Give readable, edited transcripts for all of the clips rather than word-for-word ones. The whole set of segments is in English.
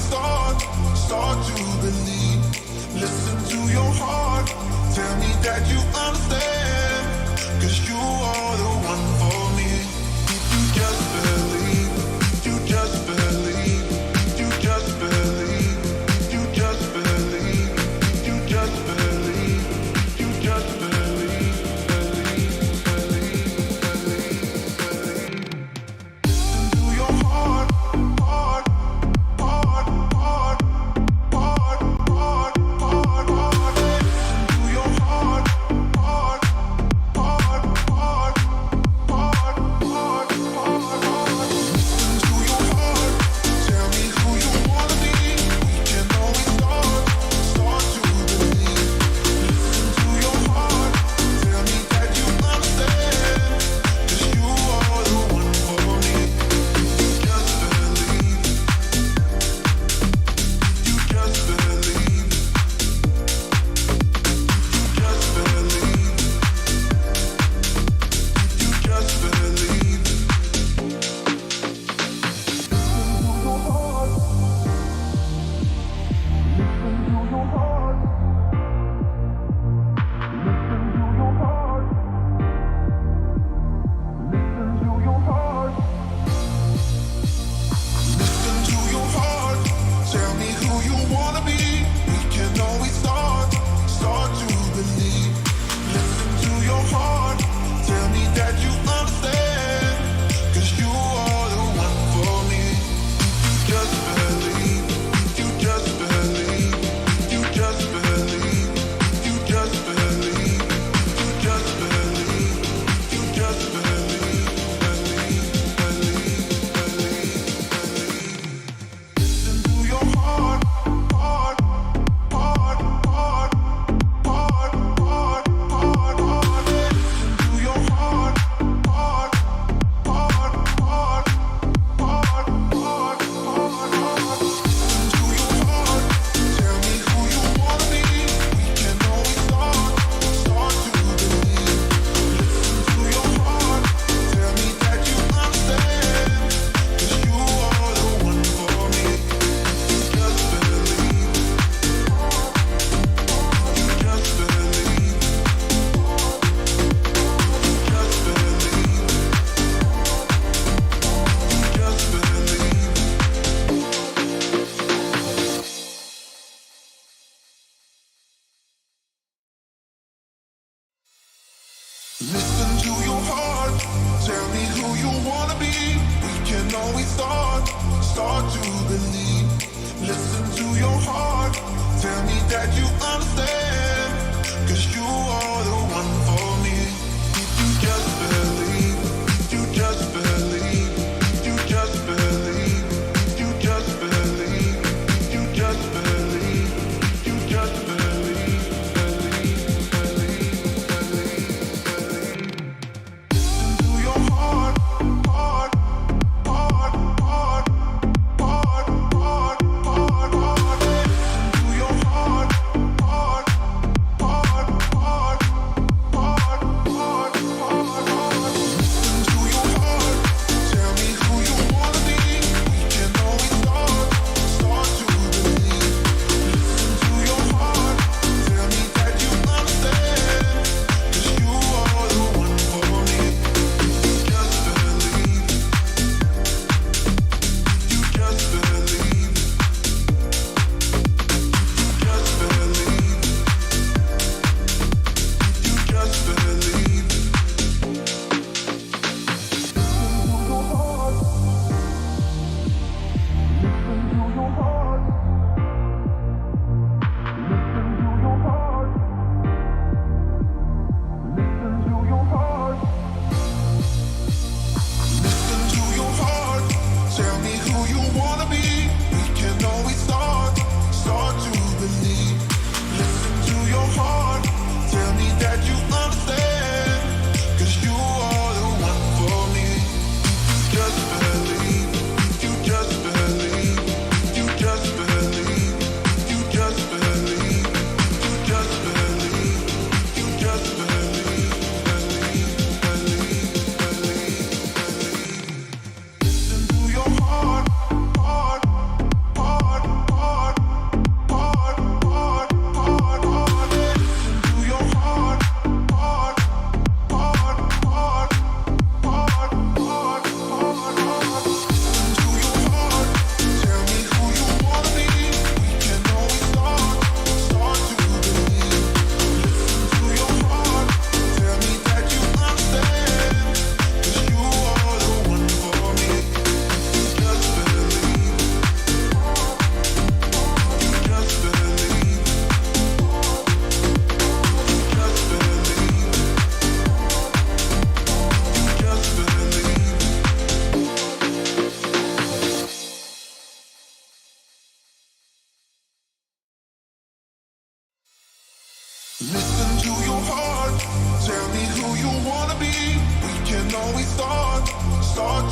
start to believe. Listen to your heart, tell me that you understand. 'Cause you are the one for me. If you just believe, you just believe, you just believe, you just believe, you just believe, you just believe, Listen to your heart, heart, heart, heart, heart, heart, heart, heart. Listen to your heart, heart, heart, heart, heart, heart, heart, heart. Listen to your heart, tell me who you wanna be. We can always start to believe. Listen to your heart, tell me that you understand. 'Cause you are the one for me. You just believe. You just believe. You just believe. You just believe. Listen to your heart. Listen to your heart. Listen to your heart. Listen to your heart. Listen to your heart. Tell me who you wanna be. We can always start to believe. Listen to your heart. Tell me that you understand. 'Cause you are the one for me. You just believe. You just believe. You just believe. You just believe. You just believe. You just believe. Listen to your heart, heart, heart, heart, heart, heart, heart, heart. Listen to your heart, heart, heart, heart, heart, heart, heart, heart. Listen to your heart, tell me who you wanna be. We can always start to believe. Listen to your heart, tell me that you understand. 'Cause you are the one for me. You just believe. You just believe. You just believe. You just believe. Listen to your heart, tell me who you wanna be. We can always start to believe. Listen to your heart, tell me that you understand. 'Cause you are the one for me. If you just believe, you just believe, you just believe, you just believe, you just believe, you just believe, Listen to your heart, heart, heart, heart, heart, heart, heart, heart. Listen to your heart. Tell me who you wanna be. We can always start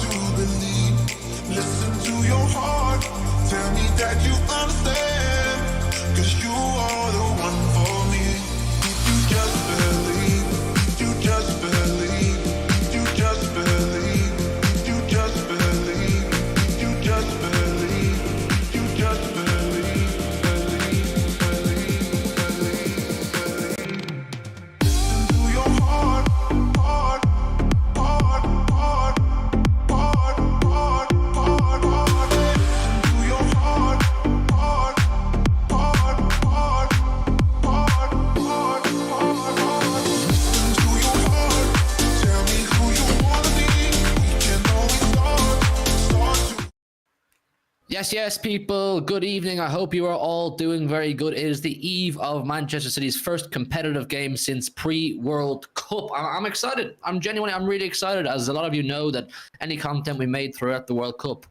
to believe. Listen to your heart. Tell me that you understand. 'Cause you are the one for me. If you just believe, if you just believe, if you just believe, if you just believe, if you just believe, if you just believe, Listen to your heart, heart, heart, heart, heart, heart, heart, heart. Listen to your heart, heart, heart, heart, heart, heart, heart. Listen to your heart. Tell me who you wanna be. We can always start to. Yes, people. Good evening. I hope you are all doing very good. It is the eve of Manchester City's first competitive game since pre-World Cup. I'm excited. I'm really excited. As a lot of you know, that any content we made throughout the World Cup,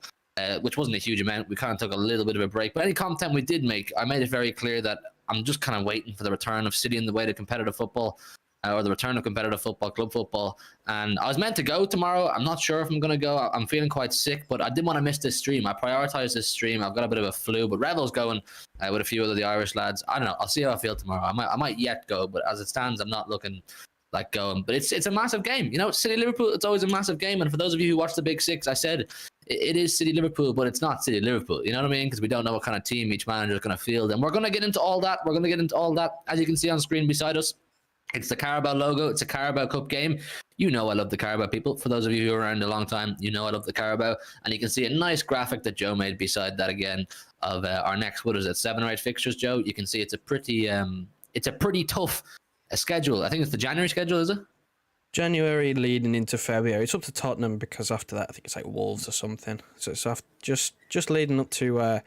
which wasn't a huge amount, we kind of took a little bit of a break. But any content we did make, I made it very clear that I'm just kind of waiting for the return of City in the way to competitive football. Or the return of competitive football, club football. And I was meant to go tomorrow. I'm not sure if I'm going to go. I'm feeling quite sick, but I didn't want to miss this stream. I prioritized this stream. I've got a bit of a flu, but Revel's going with a few of the Irish lads. I don't know. I'll see how I feel tomorrow. I might yet go, but as it stands, I'm not looking like going. But it's a massive game. You know, City Liverpool, it's always a massive game. And for those of you who watch the Big Six, I said it is City Liverpool, but it's not City Liverpool. You know what I mean? Because we don't know what kind of team each manager is going to field. And we're going to get into all that. As you can see on screen beside us. It's the Carabao logo. It's a Carabao Cup game. You know I love the Carabao, people. For those of you who are around a long time, you know I love the Carabao. And you can see a nice graphic that Joe made beside that again of our next, what is it, 7 or 8 fixtures, Joe? You can see it's a pretty tough schedule. I think it's the January schedule, is it? January leading into February. It's up to Tottenham because after that I think it's like Wolves or something. So it's just leading up to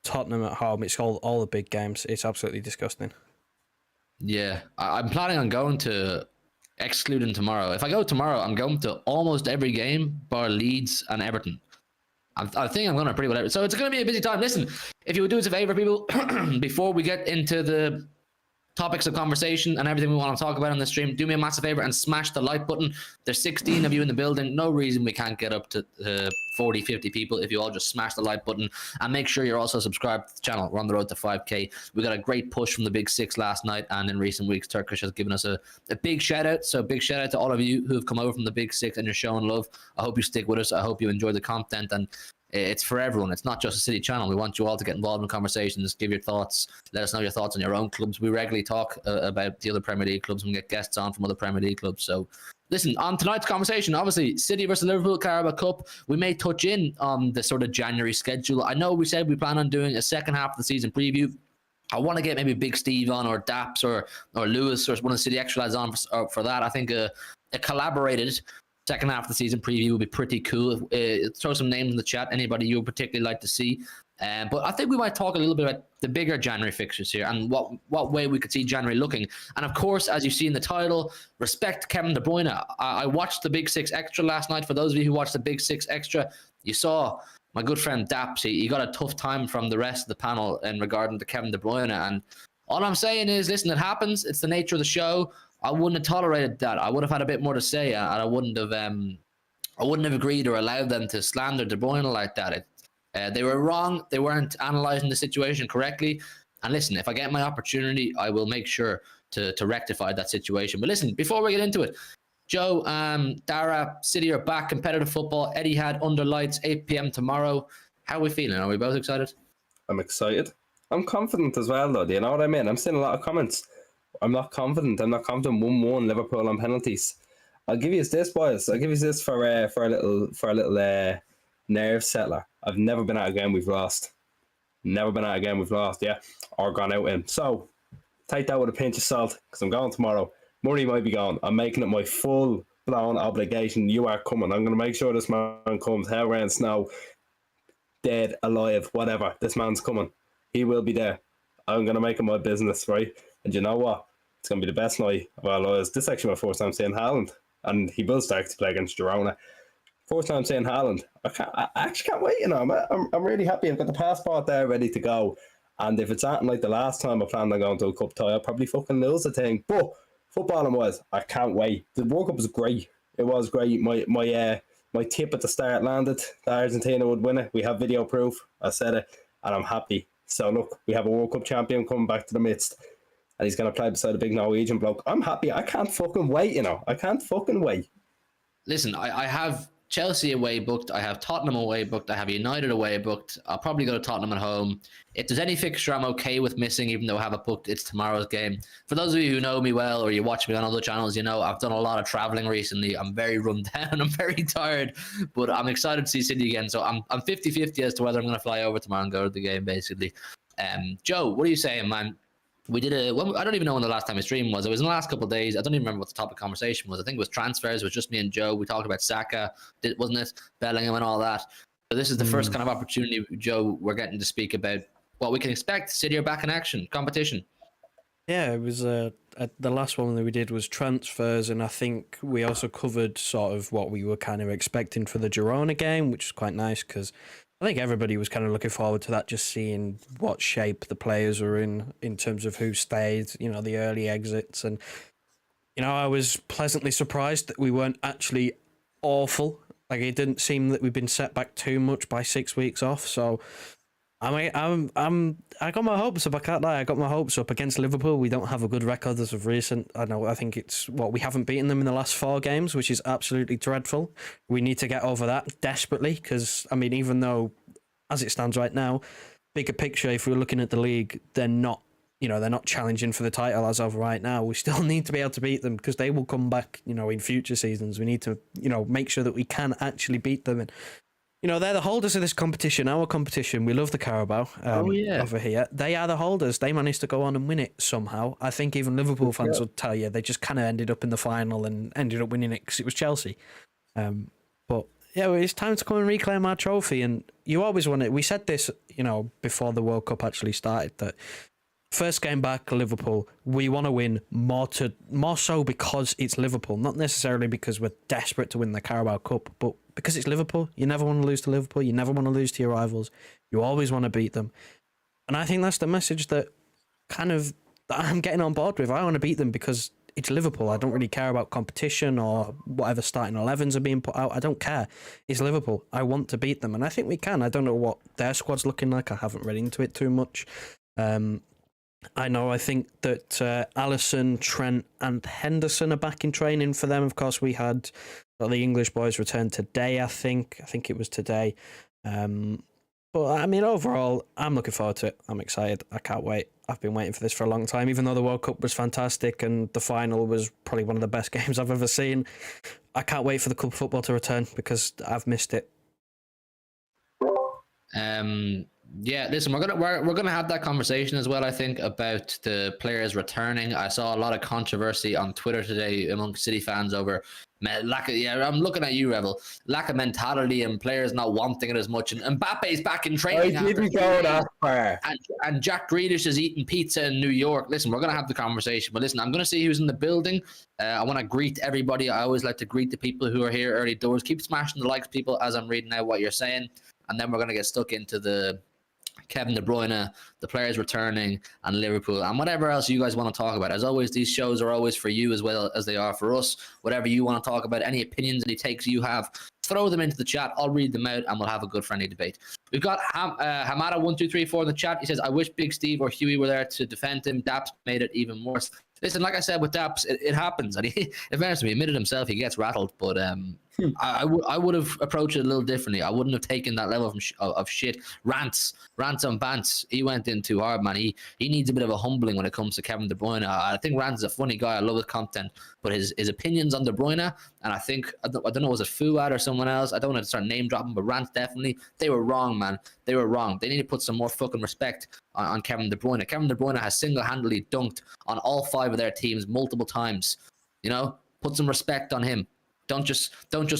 Tottenham at home. It's all the big games. It's absolutely disgusting. Yeah, I'm planning on going to, excluding tomorrow. If I go tomorrow, I'm going to almost every game bar Leeds and Everton. I think I'm going to pretty well. So it's going to be a busy time. Listen, if you would do us a favor, people, before we get into the topics of conversation and everything we want to talk about on the stream, do me a massive favor and smash the like button. There's 16 of you in the building. No reason we can't get up to 40, 50 people if you all just smash the like button, and make sure you're also subscribed to the channel. We're on the road to 5k. We got a great push from the Big Six last night, and in recent weeks Turkish has given us a big shout out. So big shout out to all of you who have come over from the Big Six and you're showing love. I hope you stick with us. I hope you enjoy the content, and it's for everyone. It's not just a City channel. We want you all to get involved in conversations, give your thoughts, let us know your thoughts on your own clubs. We regularly talk about the other Premier League clubs and get guests on from other Premier League clubs. So listen, on tonight's conversation, obviously City versus Liverpool, Carabao Cup. We may touch in on the sort of January schedule. I know we said we plan on doing a second half of the season preview. I want to get maybe Big Steve on, or Daps, or Lewis, or one of the City extra lads on for that. I think a collaborated second half of the season preview would be pretty cool. Throw some names in the chat, anybody you would particularly like to see. But I think we might talk a little bit about the bigger January fixtures here and what way we could see January looking. And of course, as you see in the title, respect Kevin De Bruyne. I watched the Big Six Extra last night. For those of you who watched the Big Six Extra, you saw my good friend Daps. He got a tough time from the rest of the panel in regarding to Kevin De Bruyne. And all I'm saying is, listen, it happens. It's the nature of the show. I wouldn't have tolerated that. I would have had a bit more to say, and I wouldn't have agreed or allowed them to slander De Bruyne like that. They were wrong. They weren't analysing the situation correctly. And listen, if I get my opportunity, I will make sure to rectify that situation. But listen, before we get into it, Joe, Dara, City are back. Competitive football. Etihad under lights, 8 p.m. tomorrow. How are we feeling? Are we both excited? I'm excited. I'm confident as well, though. Do you know what I mean? I'm seeing a lot of comments. I'm not confident. 1-1 Liverpool on penalties. I'll give you this, boys. I'll give you this for a little nerve settler. I've never been at a game we've lost. Yeah, or gone out in. So take that with a pinch of salt, because I'm going tomorrow. Murray might be gone. I'm making it my full blown obligation. You are coming. I'm going to make sure this man comes. Hell, rain, snow, dead, alive, whatever. This man's coming. He will be there. I'm going to make it my business, right? And you know what? It's going to be the best night of our lives. This is actually my first time seeing Haaland, and he will start to play against Girona. First time seeing Haaland. I actually can't wait, you know. I'm really happy. I've got the passport there ready to go. And if it's something like the last time I planned on going to a cup tie, I'll probably fucking lose the thing. But footballing wise, I can't wait. The World Cup was great. It was great. My tip at the start landed that Argentina would win it. We have video proof. I said it, and I'm happy. So look, we have a World Cup champion coming back to the midst, and he's going to play beside a big Norwegian bloke. I'm happy. I can't fucking wait, you know. I can't fucking wait. Listen, I have Chelsea away booked. I have Tottenham away booked. I have United away booked. I'll probably go to Tottenham at home. If there's any fixture I'm okay with missing, even though I have it booked, it's tomorrow's game. For those of you who know me well or you watch me on other channels, you know I've done a lot of traveling recently. I'm very run down. I'm very tired, but I'm excited to see City again. So I'm 50-50 as to whether I'm going to fly over tomorrow and go to the game, basically. Joe, what are you saying, man? We did I don't even know when the last time I streamed was. It was in the last couple of days. I don't even remember what the topic of conversation was. I think it was transfers. It was just me and Joe. We talked about Saka, wasn't it? Bellingham and all that. So this is the first kind of opportunity, Joe, we're getting to speak about what we can expect. City are back in action, competition. Yeah, it was the last one that we did was transfers, and I think we also covered sort of what we were kind of expecting for the Girona game, which is quite nice because I think everybody was kind of looking forward to that, just seeing what shape the players were in terms of who stayed, you know, the early exits. And, you know, I was pleasantly surprised that we weren't actually awful. Like, it didn't seem that we've been set back too much by 6 weeks off. So I got my hopes up. I can't lie. I got my hopes up against Liverpool. We don't have a good record as of recent. I think it's we haven't beaten them in the last 4 games, which is absolutely dreadful. We need to get over that desperately because, I mean, even though as it stands right now, bigger picture, if we're looking at the league, they're not challenging for the title as of right now. We still need to be able to beat them because they will come back, you know, in future seasons. We need to, you know, make sure that we can actually beat them. And, you know, they're the holders of this competition, our competition. We love the Carabao over here. They are the holders. They managed to go on and win it somehow. I think even Liverpool fans would tell you they just kind of ended up in the final and ended up winning it because it was Chelsea. But yeah, it's time to come and reclaim our trophy. And you always want it. We said this, you know, before the World Cup actually started, that first game back, Liverpool, we want to win more so because it's Liverpool, not necessarily because we're desperate to win the Carabao Cup, but because it's Liverpool. You never want to lose to Liverpool. You never want to lose to your rivals. You always want to beat them. And I think that's the message that that I'm getting on board with. I want to beat them because it's Liverpool. I don't really care about competition or whatever starting 11s are being put out. I don't care. It's Liverpool. I want to beat them. And I think we can. I don't know what their squad's looking like. I haven't read into it too much. I think that Alisson, Trent and Henderson are back in training for them. Of course, we had the English boys return today, I think it was today. But I mean, overall, I'm looking forward to it. I'm excited. I can't wait. I've been waiting for this for a long time, even though the World Cup was fantastic and the final was probably one of the best games I've ever seen. I can't wait for the club football to return because I've missed it. Yeah, listen, we're gonna have that conversation as well. I think about the players returning. I saw a lot of controversy on Twitter today among City fans over lack of. Yeah, I'm looking at you, Rebel. Lack of mentality and players not wanting it as much. And Mbappe's back in training. I didn't go that far. And Jack Grealish is eating pizza in New York. Listen, we're gonna have the conversation. But listen, I'm gonna see who's in the building. I want to greet everybody. I always like to greet the people who are here early doors. Keep smashing the likes, people, as I'm reading out what you're saying. And then we're gonna get stuck into the Kevin De Bruyne, the players returning, and Liverpool, and whatever else you guys want to talk about. As always, these shows are always for you as well as they are for us. Whatever you want to talk about, any opinions, any takes you have, throw them into the chat. I'll read them out, and we'll have a good friendly debate. We've got Hamada1234 in the chat. He says, "I wish Big Steve or Huey were there to defend him. Daps made it even worse." Listen, like I said with Daps, it happens, and he admitted himself he gets rattled, but I would have approached it a little differently. I wouldn't have taken that level of shit. Rants and bants. He went in too hard, man. He needs a bit of a humbling when it comes to Kevin De Bruyne. I think Rants is a funny guy. I love his content, but his opinions on De Bruyne, and I think, I don't know, was it Fuad or someone else? I don't want to start name dropping, but Rants definitely, they were wrong, man. They were wrong. They need to put some more fucking respect on Kevin De Bruyne. Kevin De Bruyne has single-handedly dunked on all 5 of their teams multiple times. You know, put some respect on him. Don't just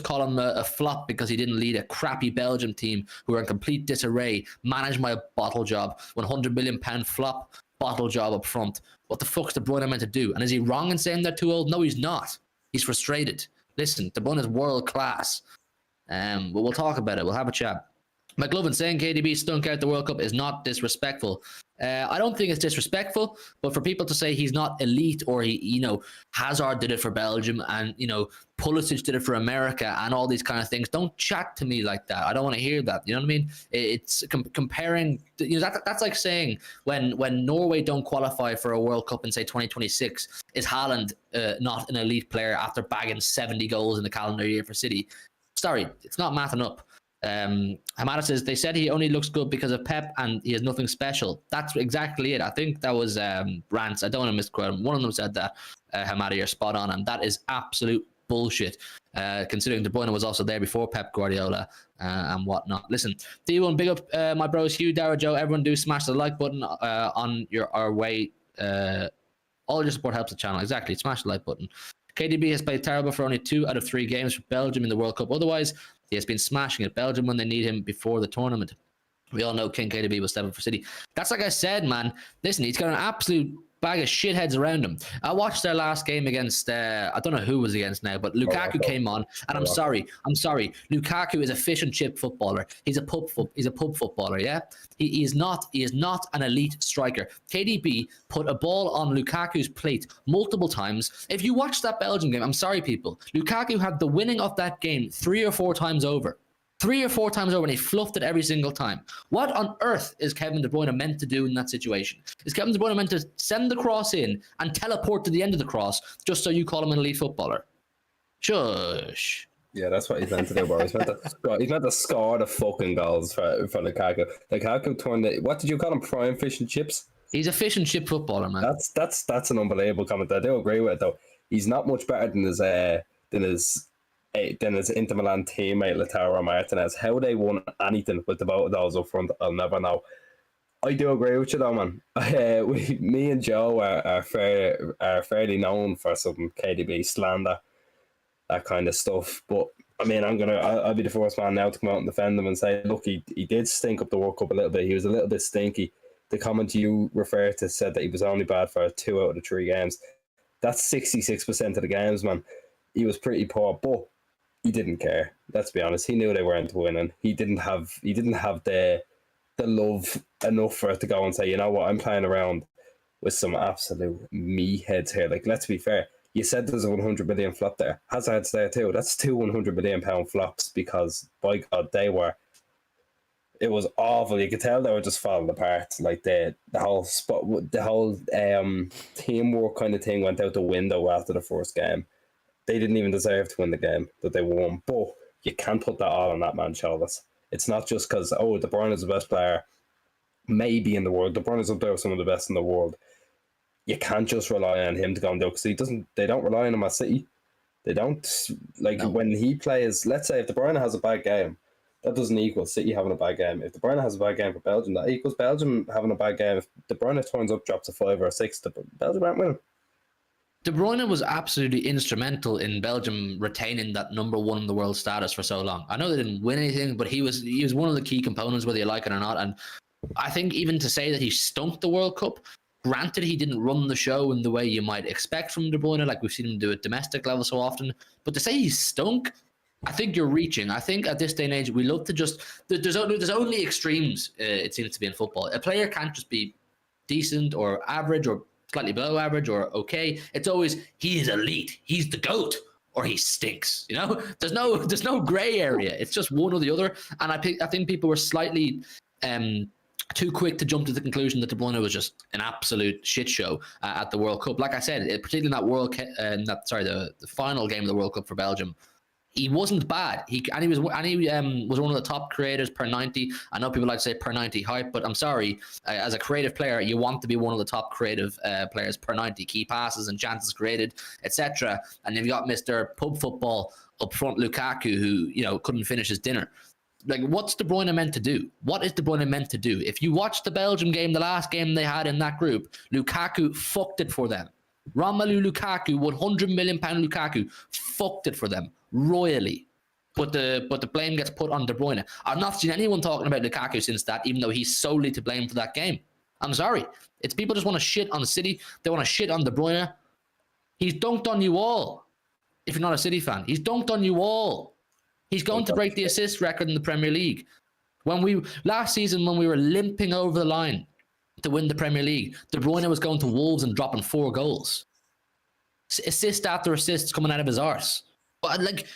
call him a flop because he didn't lead a crappy Belgium team who are in complete disarray. Manage my bottle job. £100 million flop bottle job up front. What the fuck's De Bruyne meant to do? And is he wrong in saying they're too old? No, he's not. He's frustrated. Listen, De Bruyne is world class. But we'll talk about it. We'll have a chat. McLovin saying KDB stunk out the World Cup is not disrespectful. I don't think it's disrespectful, but for people to say he's not elite or Hazard did it for Belgium and, Pulisic did it for America and all these kind of things, don't chat to me like that. I don't want to hear that. You know what I mean? It's comparing, that's like saying when Norway don't qualify for a World Cup in, say, 2026, is Haaland not an elite player after bagging 70 goals in the calendar year for City? Sorry, it's not mathing up. Hamada says they said he only looks good because of Pep and he has nothing special. That's exactly it. I think that was Rants. I don't want to misquote him. One of them said that. Hamada, you're spot on, and that is absolute bullshit. Considering De Bruyne was also there before Pep Guardiola and whatnot. Listen, D1, big up my bros Hugh, Dara, Joe. Everyone do smash the like button on our way. All your support helps the channel. Exactly, smash the like button. KDB has played terrible for only 2 out of 3 games for Belgium in the World Cup. Otherwise, he has been smashing it. Belgium when they need him before the tournament. We all know King KDB was 7 for City. That's like I said, man. Listen, he's got an absolute bag of shitheads around him. I watched their last game against, I don't know who was against now, but Lukaku came on, and I'm sorry. Lukaku is a fish and chip footballer. He's a pub footballer, yeah? He is not an elite striker. KDB put a ball on Lukaku's plate multiple times. If you watch that Belgium game, I'm sorry, people, Lukaku had the winning of that game 3 or 4 times over. 3 or 4 times over, and he fluffed it every single time. What on earth is Kevin De Bruyne meant to do in that situation? Is Kevin De Bruyne meant to send the cross in and teleport to the end of the cross just so you call him an elite footballer? Shush. Yeah, that's what he's meant to do, bro. He's meant to score the fucking goals for Lukaku. Lukaku turned it. What did you call him? Prime fish and chips? He's a fish and chip footballer, man. That's an unbelievable comment. I do agree with it, though. He's not much better than his Inter Milan teammate Lautaro Martinez. How they won anything with the both of those up front, I'll never know. I do agree with you though, man. Me and Joe are fairly known for some KDB slander, that kind of stuff. But I mean, I'll be the first man now to come out and defend him and say, look, he did stink up the World Cup a little bit. He was a little bit stinky. The comment you referred to said that he was only bad for 2 out of the 3 games. That's 66% of the games, man. He was pretty poor, but he didn't care. Let's be honest. He knew they weren't winning. He didn't have the love enough for it to go and say, you know what, I'm playing around with some absolute meatheads here. Like, let's be fair. You said there's a 100 million flop there. Hazard's there too. That's 2 100 million pound flops because, by God, it was awful. You could tell they were just falling apart. Like the whole teamwork kind of thing went out the window after the first game. They didn't even deserve to win the game that they won. But you can't put that all on that man's shoulders. It's not just because, De Bruyne is the best player maybe in the world. De Bruyne is up there with some of the best in the world. You can't just rely on him to go and do it because they don't rely on him at City. They don't. When he plays, let's say if De Bruyne has a bad game, that doesn't equal City having a bad game. If De Bruyne has a bad game for Belgium, that equals Belgium having a bad game. If De Bruyne turns up, drops a 5 or a 6, Belgium aren't winning. De Bruyne was absolutely instrumental in Belgium retaining that number 1 in the world status for so long. I know they didn't win anything, but he was one of the key components, whether you like it or not. And I think even to say that he stunk the World Cup, granted he didn't run the show in the way you might expect from De Bruyne, like we've seen him do at domestic level so often. But to say he stunk, I think you're reaching. I think at this day and age, we love to just... There's only extremes, it seems to be in football. A player can't just be decent or average or slightly below average or okay. It's always, he is elite, he's the GOAT, or he stinks. You know, there's no gray area. It's just one or the other. And I think people were slightly too quick to jump to the conclusion that De Bruyne was just an absolute shit show at the World Cup. Like I said, particularly in that the final game of the World Cup for Belgium, he wasn't bad. He was one of the top creators per 90. I know people like to say per 90 hype, but I'm sorry. As a creative player, you want to be one of the top creative players per 90. Key passes and chances created, etc. And you've got Mr. Pub Football up front, Lukaku, who couldn't finish his dinner. Like, what's De Bruyne meant to do? What is De Bruyne meant to do? If you watch the Belgium game, the last game they had in that group, Lukaku fucked it for them. Romelu Lukaku, 100 million pound Lukaku, fucked it for them royally. But the blame gets put on De Bruyne. I've not seen anyone talking about Lukaku since that, even though he's solely to blame for that game. I'm sorry. It's people just want to shit on City. They want to shit on De Bruyne. He's dunked on you all. If you're not a City fan, he's dunked on you all. He's going to break the assist record in the Premier League. Last season, when we were limping over the line, to win the Premier League. De Bruyne was going to Wolves and dropping 4 goals. Assist after assists coming out of his arse. But like,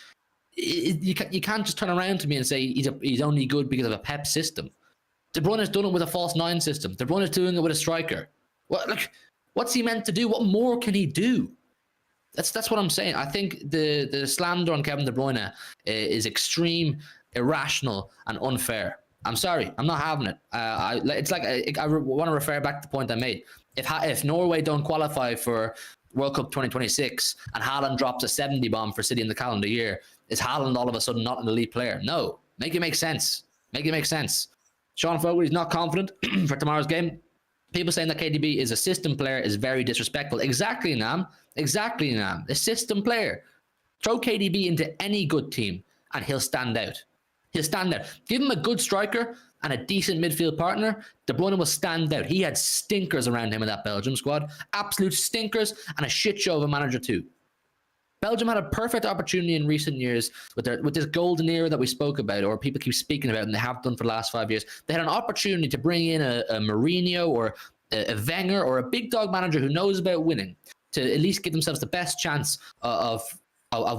you can't just turn around to me and say he's only good because of a Pep system. De Bruyne's done it with a false 9 system. De Bruyne's doing it with a striker. What's he meant to do? What more can he do? That's what I'm saying. I think the slander on Kevin De Bruyne is extreme, irrational, and unfair. I'm sorry, I'm not having it. I want to refer back to the point I made. If Norway don't qualify for World Cup 2026 and Haaland drops a 70 bomb for City in the calendar year, is Haaland all of a sudden not an elite player? No. Make it make sense. Make it make sense. Sean Fogarty's not confident for tomorrow's game. People saying that KDB is a system player is very disrespectful. Exactly, Nam. Exactly, Nam. A system player. Throw KDB into any good team and he'll stand out. He'll stand out. Give him a good striker and a decent midfield partner, De Bruyne will stand out. He had stinkers around him in that Belgium squad. Absolute stinkers and a shit show of a manager too. Belgium had a perfect opportunity in recent years with this golden era that we spoke about, or people keep speaking about, and they have done for the last 5 years. They had an opportunity to bring in a Mourinho or a Wenger or a big dog manager who knows about winning to at least give themselves the best chance of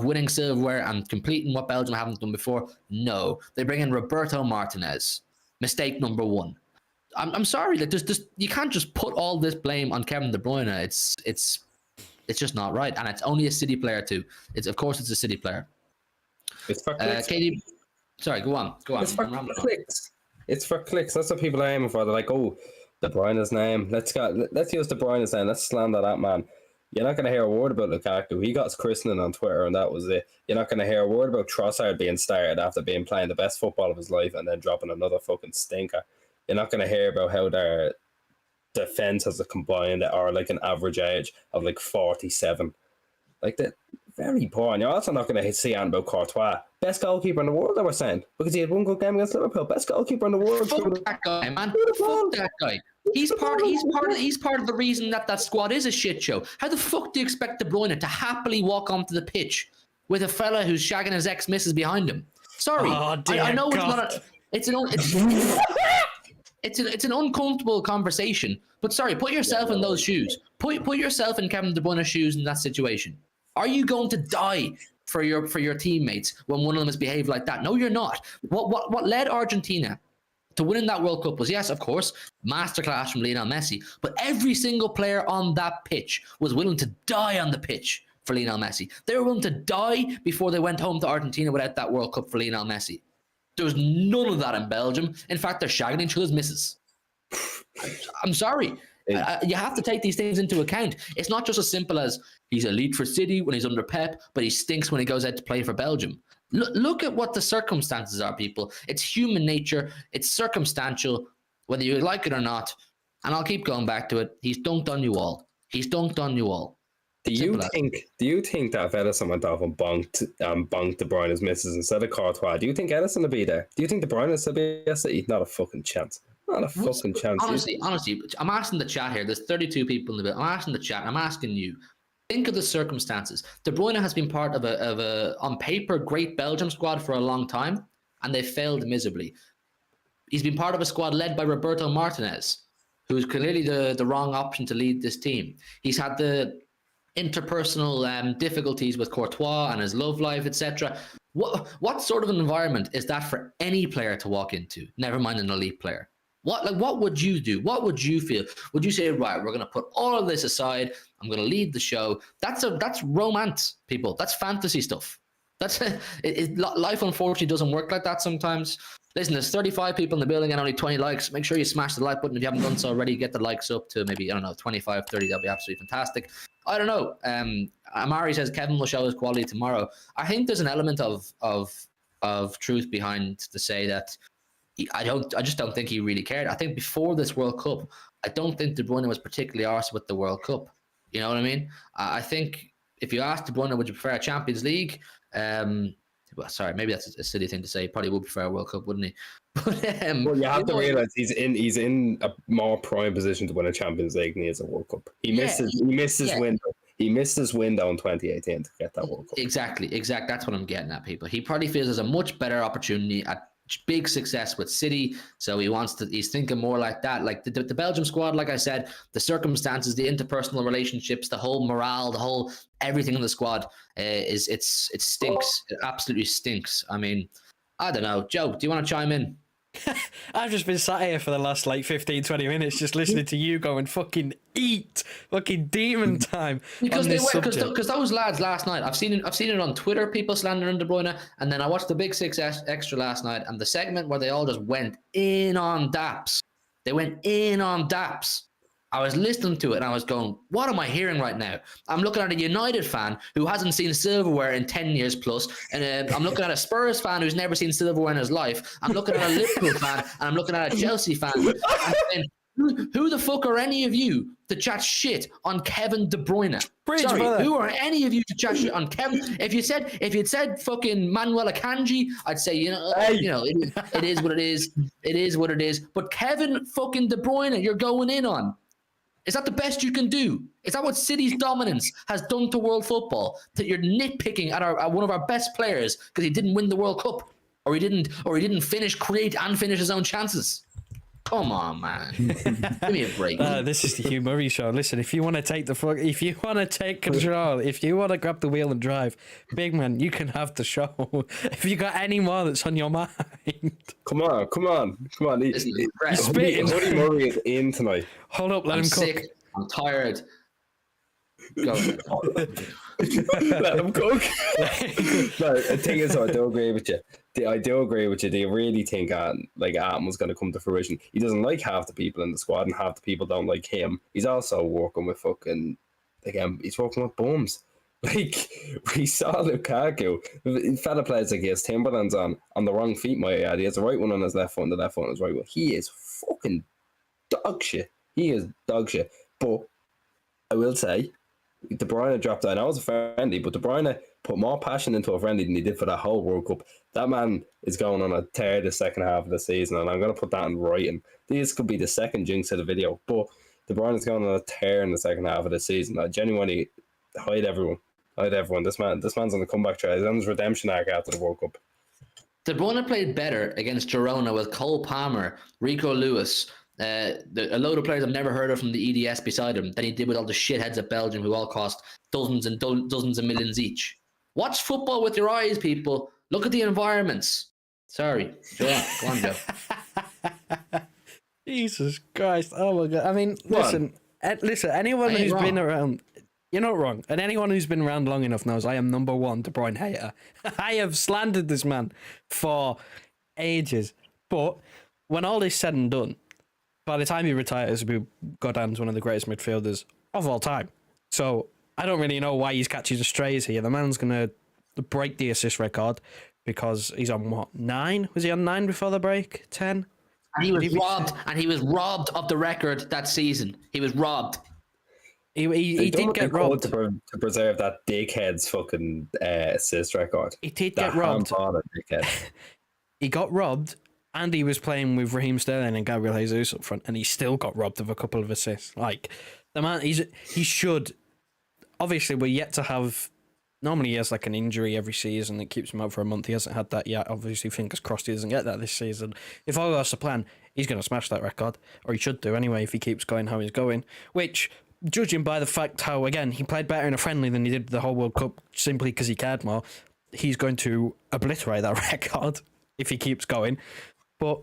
winning silverware and completing what Belgium haven't done before. No, they bring in Roberto Martinez. Mistake number 1. I'm sorry, like you can't just put all this blame on Kevin De Bruyne. It's just not right, and it's only a City player too. Of course it's a City player. It's for clicks. KD, sorry, go on. It's for clicks. It's for clicks. That's what people are aiming for. They're like, oh, De Bruyne's name. Let's use De Bruyne's name. Let's slander that man. You're not going to hear a word about Lukaku. He got his christening on Twitter, and that was it. You're not going to hear a word about Trossard being started after playing the best football of his life and then dropping another fucking stinker. You're not going to hear about how their defense has a combined or like an average age of like 47. Like that, very poor. And you're also not going to see anything about Courtois, best goalkeeper in the world. They were saying because he had one good game against Liverpool, best goalkeeper in the world. Fuck that guy, man. Fuck that guy. He's part of the reason that squad is a shit show. How the fuck do you expect De Bruyne to happily walk onto the pitch with a fella who's shagging his ex-missus behind him? Sorry, I know God. It's an uncomfortable conversation. But sorry, put yourself in those shoes. Put yourself in Kevin De Bruyne's shoes in that situation. Are you going to die for your teammates when one of them has behaved like that? No, you're not. What led Argentina to winning that World Cup was, yes, of course, masterclass from Lionel Messi, but every single player on that pitch was willing to die on the pitch for Lionel Messi. They were willing to die before they went home to Argentina without that World Cup for Lionel Messi. There was none of that in Belgium. In fact, they're shagging each other's misses. I'm sorry. You have to take these things into account. It's not just as simple as he's elite for City when he's under Pep, but he stinks when he goes out to play for Belgium. Look at what the circumstances are, people. It's human nature. It's circumstantial, whether you like it or not. And I'll keep going back to it. He's dunked on you all. He's dunked on you all. Do you think that if Edison went off and bonked De Bruyne's misses instead of Courtois, do you think Edison will be there? Do you think De Bruyne will still be at City? Not a fucking chance. Not a fucking chance. Honestly, I'm asking the chat here. There's 32 people in the bit. I'm asking the chat. I'm asking you. Think of the circumstances. De Bruyne has been part of a on paper great Belgium squad for a long time, and they failed miserably. He's been part of a squad led by Roberto Martinez, who's clearly the wrong option to lead this team. He's had the interpersonal difficulties with Courtois and his love life, etc. What sort of an environment is that for any player to walk into? Never mind an elite player. What would you do? What would you feel? Would you say, right, we're going to put all of this aside. I'm going to lead the show. That's romance, people. That's fantasy stuff. Life unfortunately doesn't work like that sometimes. Listen, there's 35 people in the building and only 20 likes. Make sure you smash the like button if you haven't done so already. Get the likes up to maybe, 25, 30. That'll be absolutely fantastic. I don't know. Amari says Kevin will show his quality tomorrow. I think there's an element of truth behind to say that I just don't think he really cared. I think before this World Cup, I don't think De Bruyne was particularly arsed with the World Cup. You know what I mean? I think if you asked De Bruyne, would you prefer a Champions League? Well, sorry, maybe that's a silly thing to say. He probably would prefer a World Cup, wouldn't he? But well, you have to realize he's in a more prime position to win a Champions League than he is a World Cup. He missed his window. He missed his window in 2018 to get that World Cup. Exactly. That's what I'm getting at, people. He probably feels there's a much better opportunity at big success with City, so he's thinking more like that. Like the Belgium squad, like I said, the circumstances, the interpersonal relationships, the whole morale, the whole everything in the squad it stinks. It absolutely stinks. I mean, I don't know. Joe, do you want to chime in? I've just been sat here for the last like 15, 20 minutes just listening to you go and fucking eat fucking demon time. Because because those lads last night, I've seen it on Twitter, people slandering De Bruyne, and then I watched the Big Six Extra last night, and the segment where they all just went in on Daps. They went in on Daps. I was listening to it and I was going, what am I hearing right now? I'm looking at a United fan who hasn't seen silverware in 10 years plus. And I'm looking at a Spurs fan who's never seen silverware in his life. I'm looking at a Liverpool fan and I'm looking at a Chelsea fan. I'm saying, who the fuck are any of you to chat shit on Kevin De Bruyne? Sorry, who are any of you to chat shit on Kevin? If you'd said fucking Manuel Akanji, I'd say, it is what it is. It is what it is. But Kevin fucking De Bruyne, you're going in on. Is that the best you can do? Is that what City's dominance has done to world football? That you're nitpicking at one of our best players because he didn't win the World Cup, or he didn't create and finish his own chances? Come on, man. Give me a break. This is the Hugh Murray show. Listen, if you want to take if you want to take control, if you want to grab the wheel and drive, big man, you can have the show. If you got any more that's on your mind, come on. Woody Murray is in tonight. Hold up, let him cook. Sick. I'm tired. Go. Let him cook. No, the thing is, I do agree with you. I do agree with you. Do you really think Adam was going to come to fruition? He doesn't like half the people in the squad, and half the people don't like him. He's also working with he's working with bums. Like, we saw Lukaku. Fella plays like he has Timberlands on the wrong feet, my add. He has the right one on his left foot and the left one on his right one. He is fucking dog shit. He is dog shit. But I will say, De Bruyne dropped out. I know it was a friendly, but De Bruyne put more passion into a friendly than he did for that whole World Cup. That man is going on a tear the second half of the season, and I'm going to put that in writing. This could be the second jinx of the video, but De Bruyne is going on a tear in the second half of the season. I genuinely hide everyone. This man's on the comeback trail. He's on his redemption arc after the World Cup. De Bruyne played better against Girona with Cole Palmer, Rico Lewis, a load of players I've never heard of from the EDS beside him than he did with all the shitheads at Belgium who all cost dozens and dozens of millions each. Watch football with your eyes, people. Look at the environments. Sorry. Go on, Joe. Jesus Christ. Oh my God. I mean, listen, anyone who's been around, you're not wrong. And anyone who's been around long enough knows I am number one De Bruyne hater. I have slandered this man for ages. But when all is said and done, by the time he retires, he'll go down as one of the greatest midfielders of all time. So I don't really know why he's catching the strays here. The man's going to break the assist record because he's on what, 9? Was he on 9 before the break? 10? And he was robbed of the record that season. He was robbed. He did get robbed to preserve that dickhead's fucking assist record. He did get robbed. He got robbed, and he was playing with Raheem Sterling and Gabriel Jesus up front, and he still got robbed of a couple of assists. Like, the man, he should. Obviously, we're yet to have. Normally, he has like an injury every season that keeps him out for a month. He hasn't had that yet. Obviously, fingers crossed he doesn't get that this season. If all goes to plan, he's going to smash that record, or he should do anyway if he keeps going how he's going. Which, judging by the fact how, again, he played better in a friendly than he did the whole World Cup simply because he cared more, he's going to obliterate that record if he keeps going. But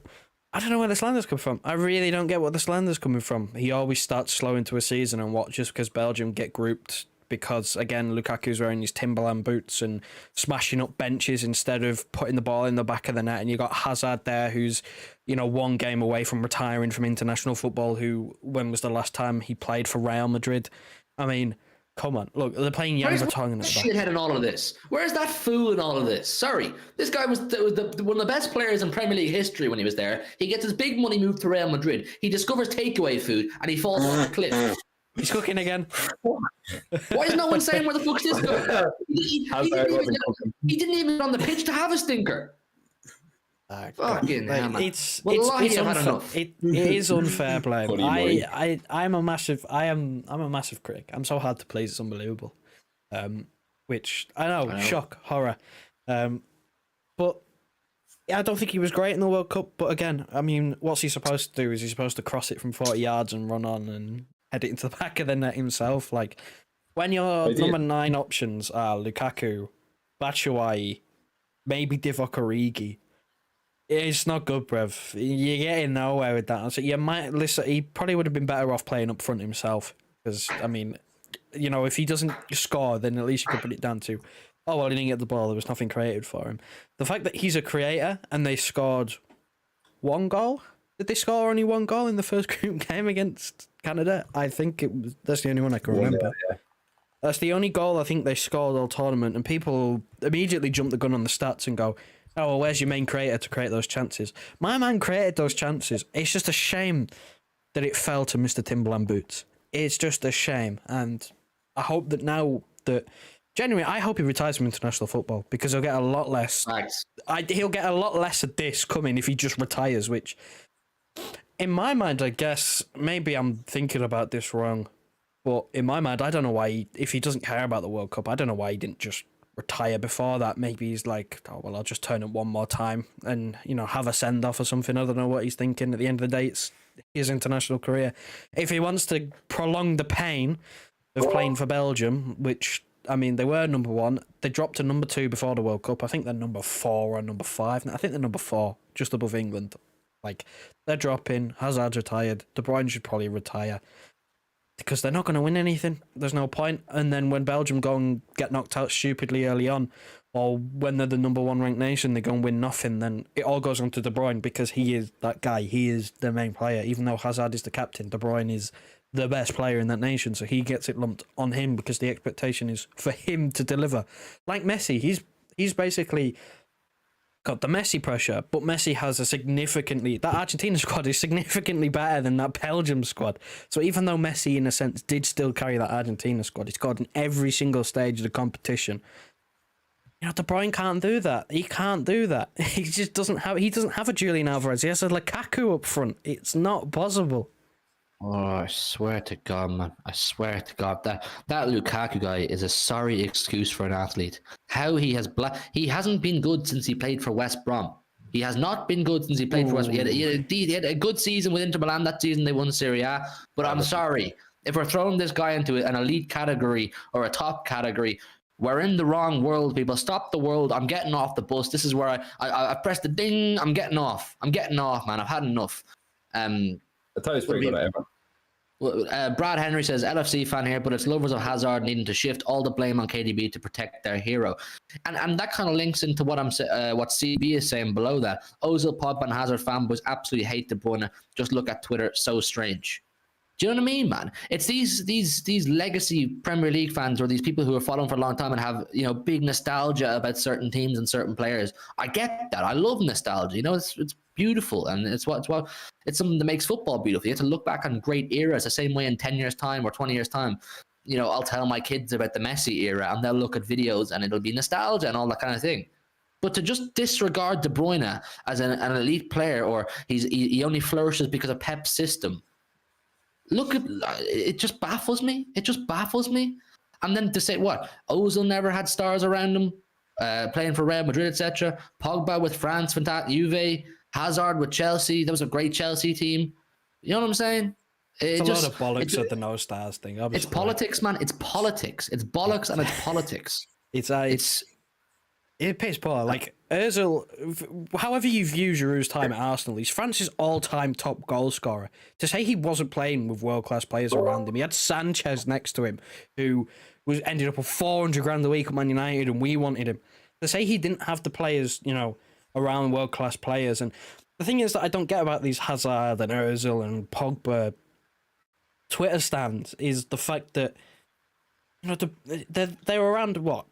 I don't know where the slander's come from. I really don't get what the slander's coming from. He always starts slow into a season and what, just because Belgium get grouped because, again, Lukaku's wearing his Timberland boots and smashing up benches instead of putting the ball in the back of the net. And you got Hazard there who's, one game away from retiring from international football, who, when was the last time he played for Real Madrid? I mean, come on. Look, they're playing Jan Vertonghen at the back. Shithead in all of this. Where's that fool in all of this? Sorry. This guy was one of the best players in Premier League history when he was there. He gets his big money moved to Real Madrid. He discovers takeaway food and he falls off a cliff. He's cooking again. Why is no one saying where the fuck's this guy? He didn't even get on the pitch to have a stinker. Fucking hell, man. It's unfair. It is unfair play. I'm a massive critic. I'm so hard to please, it's unbelievable. Which I know, shock, horror. But I don't think he was great in the World Cup, but again, I mean, what's he supposed to do? Is he supposed to cross it from 40 yards and run on and head it into the back of the net himself? Like, when your number 9 options are Lukaku, Batshuayi, maybe Divock Origi, it's not good, bruv. You're getting nowhere with that. So you might listen. He probably would have been better off playing up front himself, because I mean, you know, if he doesn't score, then at least you could put it down to, oh well, he didn't get the ball. There was nothing created for him. The fact that he's a creator and they scored 1 goal. Did they score only 1 goal in the first group game against Canada? I think that's the only one I can remember. Yeah. That's the only goal I think they scored all tournament, and people immediately jump the gun on the stats and go, oh, well, where's your main creator to create those chances? My man created those chances. It's just a shame that it fell to Mr. Timberland Boots. It's just a shame. And I hope that now that... Genuinely, I hope he retires from international football, because he'll get a lot less... Thanks. He'll get a lot less of this coming if he just retires, which... In my mind, I guess, maybe I'm thinking about this wrong, but in my mind, I don't know why, if he doesn't care about the World Cup, I don't know why he didn't just retire before that. Maybe he's like, oh, well, I'll just turn it one more time and, you know, have a send-off or something. I don't know what he's thinking. At the end of the day, it's his international career. If he wants to prolong the pain of playing for Belgium, which, I mean, they were number 1. They dropped to number 2 before the World Cup. I think they're number 4 or number 5. I think they're number 4, just above England. Like, they're dropping. Hazard's retired. De Bruyne should probably retire, because they're not going to win anything. There's no point. And then when Belgium go and get knocked out stupidly early on, or when they're the number 1 ranked nation, they go and win nothing, then it all goes on to De Bruyne, because he is that guy. He is the main player. Even though Hazard is the captain, De Bruyne is the best player in that nation, so he gets it lumped on him, because the expectation is for him to deliver. Like Messi, he's basically got the Messi pressure, but Messi has that Argentina squad is significantly better than that Belgium squad. So even though Messi, in a sense, did still carry that Argentina squad, he scored in every single stage of the competition. You know, De Bruyne can't do that. He can't do that. He just doesn't have a Julian Alvarez. He has a Lukaku up front. It's not possible. Oh, I swear to God, man. I swear to God. That Lukaku guy is a sorry excuse for an athlete. How he hasn't been good since he played for West Brom. He has not been good since he played for West Brom. He had a good season with Inter Milan that season. They won Serie A. But I'm sorry. If we're throwing this guy into an elite category or a top category, we're in the wrong world, people. Stop the world. I'm getting off the bus. This is where I pressed the ding. I'm getting off, man. I've had enough. I thought he was pretty good at it. Brad Henry says, LFC fan here, but it's lovers of Hazard needing to shift all the blame on KDB to protect their hero. And that kind of links into what what CB is saying below that. Ozil, Pogba, and Hazard fanboys absolutely hate De Bruyne. Just look at Twitter. So strange. Do you know what I mean, man? It's these legacy Premier League fans, or these people who are following for a long time and have, you know, big nostalgia about certain teams and certain players. I get that. I love nostalgia. You know, it's beautiful, and it's something that makes football beautiful. You have to look back on great eras the same way in 10 years' time or 20 years' time. You know, I'll tell my kids about the Messi era, and they'll look at videos, and it'll be nostalgia and all that kind of thing. But to just disregard De Bruyne as an elite player, or he only flourishes because of Pep's system. Look at it, just baffles me. It just baffles me. And then to say what? Ozil never had stars around him, playing for Real Madrid, etc. Pogba with France, fantastic. Juve, Hazard with Chelsea. That was a great Chelsea team. You know what I'm saying? It's a lot of bollocks at the no stars thing. Obviously. It's politics, man. It's politics. It's bollocks and it's politics. It's piss poor. Like Ozil, however you view Giroud's time at Arsenal, he's France's all-time top goal scorer. To say he wasn't playing with world-class players around him, he had Sanchez next to him, who ended up with 400 grand a week at Man United, and we wanted him. To say he didn't have the players, you know, around world-class players, and the thing is that I don't get about these Hazard and Ozil and Pogba Twitter stands is the fact that, you know, they're around what.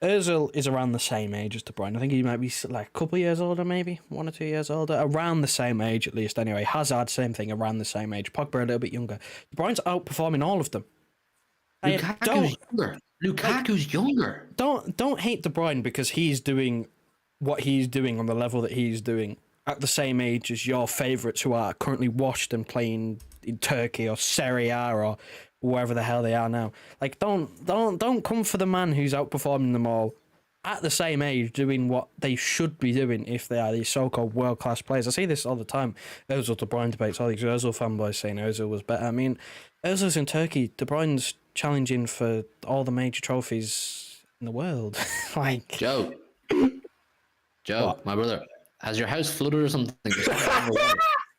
Ozil is around the same age as De Bruyne. I think he might be like a couple of years older, maybe 1 or 2 years older. Around the same age, at least. Anyway, Hazard, same thing, around the same age. Pogba a little bit younger. De Bruyne's outperforming all of them. Lukaku's younger. Don't hate De Bruyne because he's doing what he's doing on the level that he's doing at the same age as your favourites who are currently washed and playing in Turkey or Serie A or wherever the hell they are now. Like, don't come for the man who's outperforming them all at the same age doing what they should be doing if they are these so-called world-class players. I see this all the time. Ozil De Bruyne debates, all these Ozil fanboys saying Ozil was better. I mean, Ozil's in Turkey. De Bruyne's challenging for all the major trophies in the world. Like Joe, What? my brother, has your house flooded or something?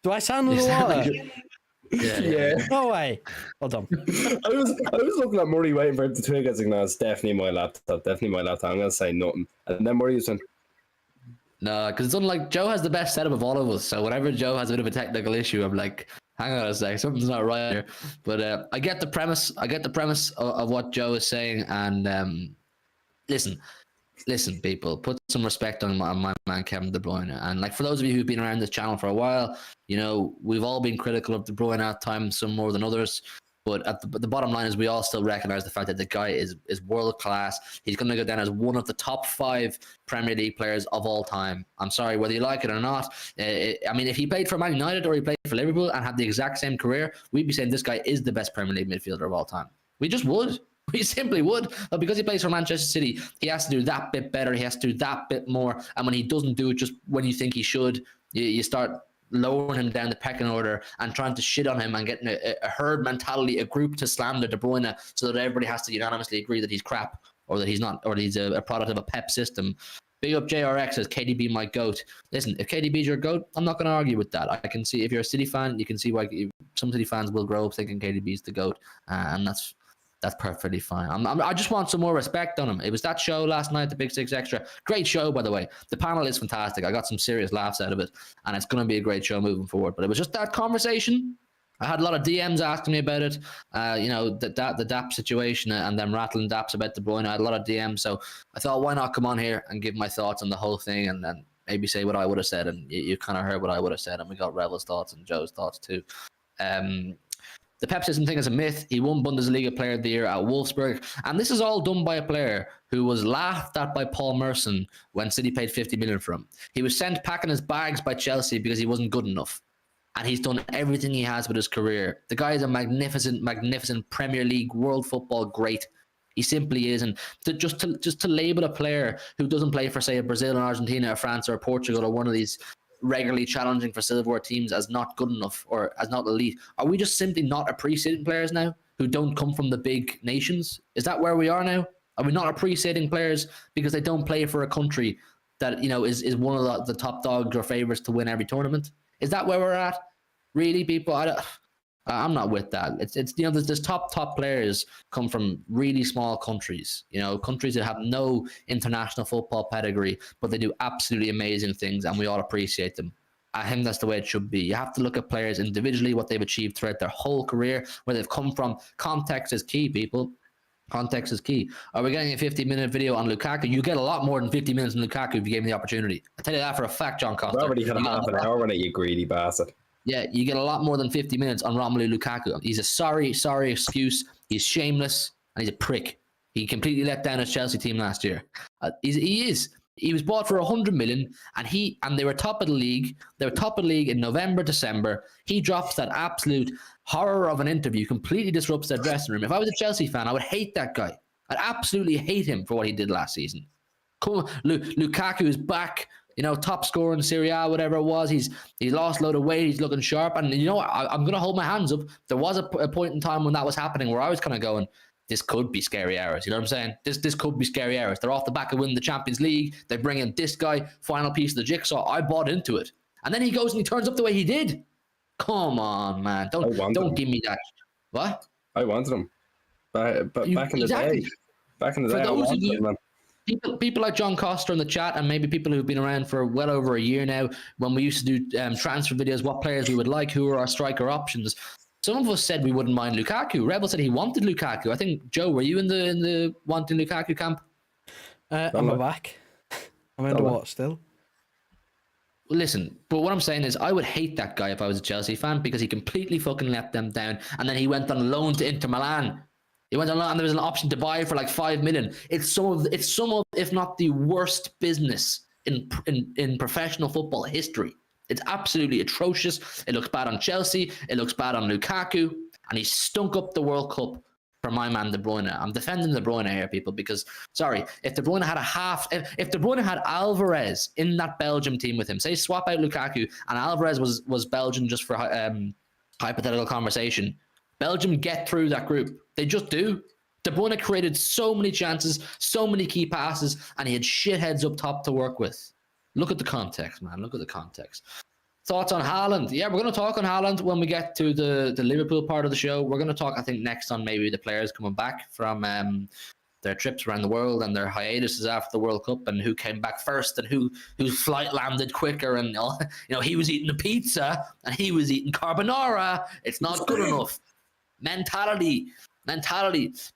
Do I sound underwater? Yeah. No way. Hold on. I was looking at Murray waiting for him to tweet. I was like, no, it's definitely my laptop. Definitely my laptop. I'm gonna say nothing. And then Murray was saying, No, because it's unlike Joe has the best setup of all of us. So whenever Joe has a bit of a technical issue, I'm like, hang on a sec, something's not right here. But I get the premise. I get the premise of what Joe is saying. And listen, people, put some respect on my man Kevin De Bruyne. And like for those of you who've been around this channel for a while, you know we've all been critical of De Bruyne at times, some more than others. But at the bottom line is we all still recognize the fact that the guy is world class. He's going to go down as one of the top 5 Premier League players of all time. I'm sorry, whether you like it or not. I mean, if he played for Man United or he played for Liverpool and had the exact same career, we'd be saying this guy is the best Premier League midfielder of all time. We just would. We simply would. But because he plays for Manchester City, he has to do that bit better. He has to do that bit more. And when he doesn't do it just when you think he should, you start lowering him down the pecking order and trying to shit on him and getting a herd mentality, a group to slander De Bruyne so that everybody has to unanimously agree that he's crap or that he's not, or that he's a product of a Pep system. Big up JRX says KDB my GOAT. Listen, if KDB's your GOAT, I'm not going to argue with that. I can see if you're a City fan, you can see why some City fans will grow up thinking KDB's the GOAT, and that's perfectly fine. I just want some more respect on him. It was that show last night, the Big Six Extra. Great show, by the way. The panel is fantastic. I got some serious laughs out of it, and it's going to be a great show moving forward. But it was just that conversation. I had a lot of DMs asking me about it. The DAP situation and them rattling DAPs about De Bruyne. I had a lot of DMs, so I thought, why not come on here and give my thoughts on the whole thing, and then maybe say what I would have said, and you kind of heard what I would have said, and we got Rebel's thoughts and Joe's thoughts too. The Pep system thing is a myth. He won Bundesliga Player of the Year at Wolfsburg. And this is all done by a player who was laughed at by Paul Merson when City paid 50 million for him. He was sent packing his bags by Chelsea because he wasn't good enough. And he's done everything he has with his career. The guy is a magnificent, magnificent Premier League world football great. He simply is. And just to label a player who doesn't play for, say, a Brazil or Argentina or France or Portugal or one of these regularly challenging for silverware teams as not good enough or as not elite, are we just simply not appreciating players now who don't come from the big nations? Is that where we are now? Are we not appreciating players because they don't play for a country that is one of the top dogs or favorites to win every tournament? Is that where we're at? Really, people? I'm not with that. It's there's top players come from really small countries, countries that have no international football pedigree, but they do absolutely amazing things, and we all appreciate them. I think that's the way it should be. You have to look at players individually, what they've achieved throughout their whole career, where they've come from. Context is key, people. Context is key. Are we getting a 50-minute video on Lukaku? You get a lot more than 50 minutes on Lukaku if you gave me the opportunity. I tell you that for a fact, John Costa. I already had half an hour on it, you greedy bastard. Yeah, you get a lot more than 50 minutes on Romelu Lukaku. He's a sorry excuse. He's shameless, and he's a prick. He completely let down his Chelsea team last year. He is. He was bought for 100 million, and they were top of the league. They were top of the league in November, December. He drops that absolute horror of an interview, completely disrupts their dressing room. If I was a Chelsea fan, I would hate that guy. I'd absolutely hate him for what he did last season. Come on, Lukaku is back. Top scorer in Serie A, whatever it was. He's lost a load of weight. He's looking sharp. And I'm going to hold my hands up. There was a point in time when that was happening where I was kind of going, this could be scary hours. You know what I'm saying? This could be scary hours. They're off the back of winning the Champions League. They bring in this guy, final piece of the jigsaw. I bought into it. And then he goes and he turns up the way he did. Come on, man. Don't give me that. What? I wanted him. But back in the day. Back in the day, I wanted him, man. People like John Costa in the chat, and maybe people who've been around for well over a year now, when we used to do transfer videos, what players we would like, who are our striker options. Some of us said we wouldn't mind Lukaku. Rebel said he wanted Lukaku. I think, Joe, were you in the wanting Lukaku camp? I'm back. I'm into what still? Listen, but what I'm saying is I would hate that guy if I was a Chelsea fan because he completely fucking let them down, and then he went on loan to Inter Milan. He went on and there was an option to buy for like 5 million. It's some of, if not the worst business in professional football history. It's absolutely atrocious. It looks bad on Chelsea. It looks bad on Lukaku, and he stunk up the World Cup for my man De Bruyne. I'm defending De Bruyne here, people, because sorry, if De Bruyne had if De Bruyne had Alvarez in that Belgium team with him, say swap out Lukaku and Alvarez was Belgian, just for hypothetical conversation, Belgium get through that group. They just do. De Bruyne created so many chances, so many key passes, and he had shitheads up top to work with. Look at the context, man. Look at the context. Thoughts on Haaland? Yeah, we're going to talk on Haaland when we get to the Liverpool part of the show. We're going to talk, I think, next on maybe the players coming back from their trips around the world and their hiatuses after the World Cup, and who came back first and whose flight landed quicker. And he was eating a pizza and he was eating carbonara. It's not good enough. Mentality.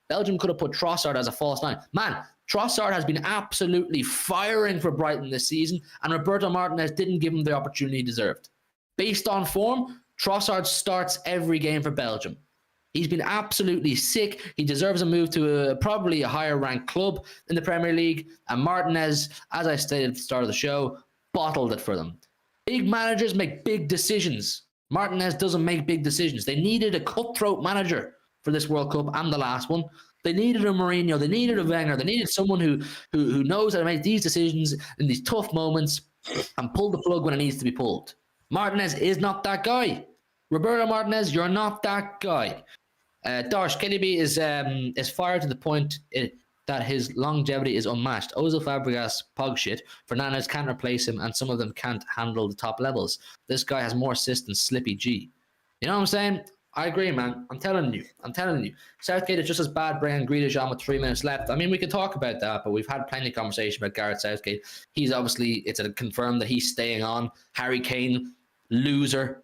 Belgium could have put Trossard as a false nine. Man, Trossard has been absolutely firing for Brighton this season, and Roberto Martinez didn't give him the opportunity he deserved. Based on form, Trossard starts every game for Belgium. He's been absolutely sick. He deserves a move to probably a higher-ranked club in the Premier League, and Martinez, as I stated at the start of the show, bottled it for them. Big managers make big decisions. Martinez doesn't make big decisions. They needed a cutthroat manager for this World Cup and the last one. They needed a Mourinho. They needed a Wenger. They needed someone who knows how to make these decisions in these tough moments and pull the plug when it needs to be pulled. Martinez is not that guy. Roberto Martinez, you're not that guy. Darsh, KDB is fired to the point that his longevity is unmatched. Ozil, Fabregas, Pog shit. Fernandes can't replace him, and some of them can't handle the top levels. This guy has more assists than Slippy G. You know what I'm saying? I agree, man. I'm telling you. Southgate is just as bad bringing Grealish on with 3 minutes left. I mean, we could talk about that, but we've had plenty of conversation about Gareth Southgate. He's obviously, it's confirmed that he's staying on. Harry Kane, loser.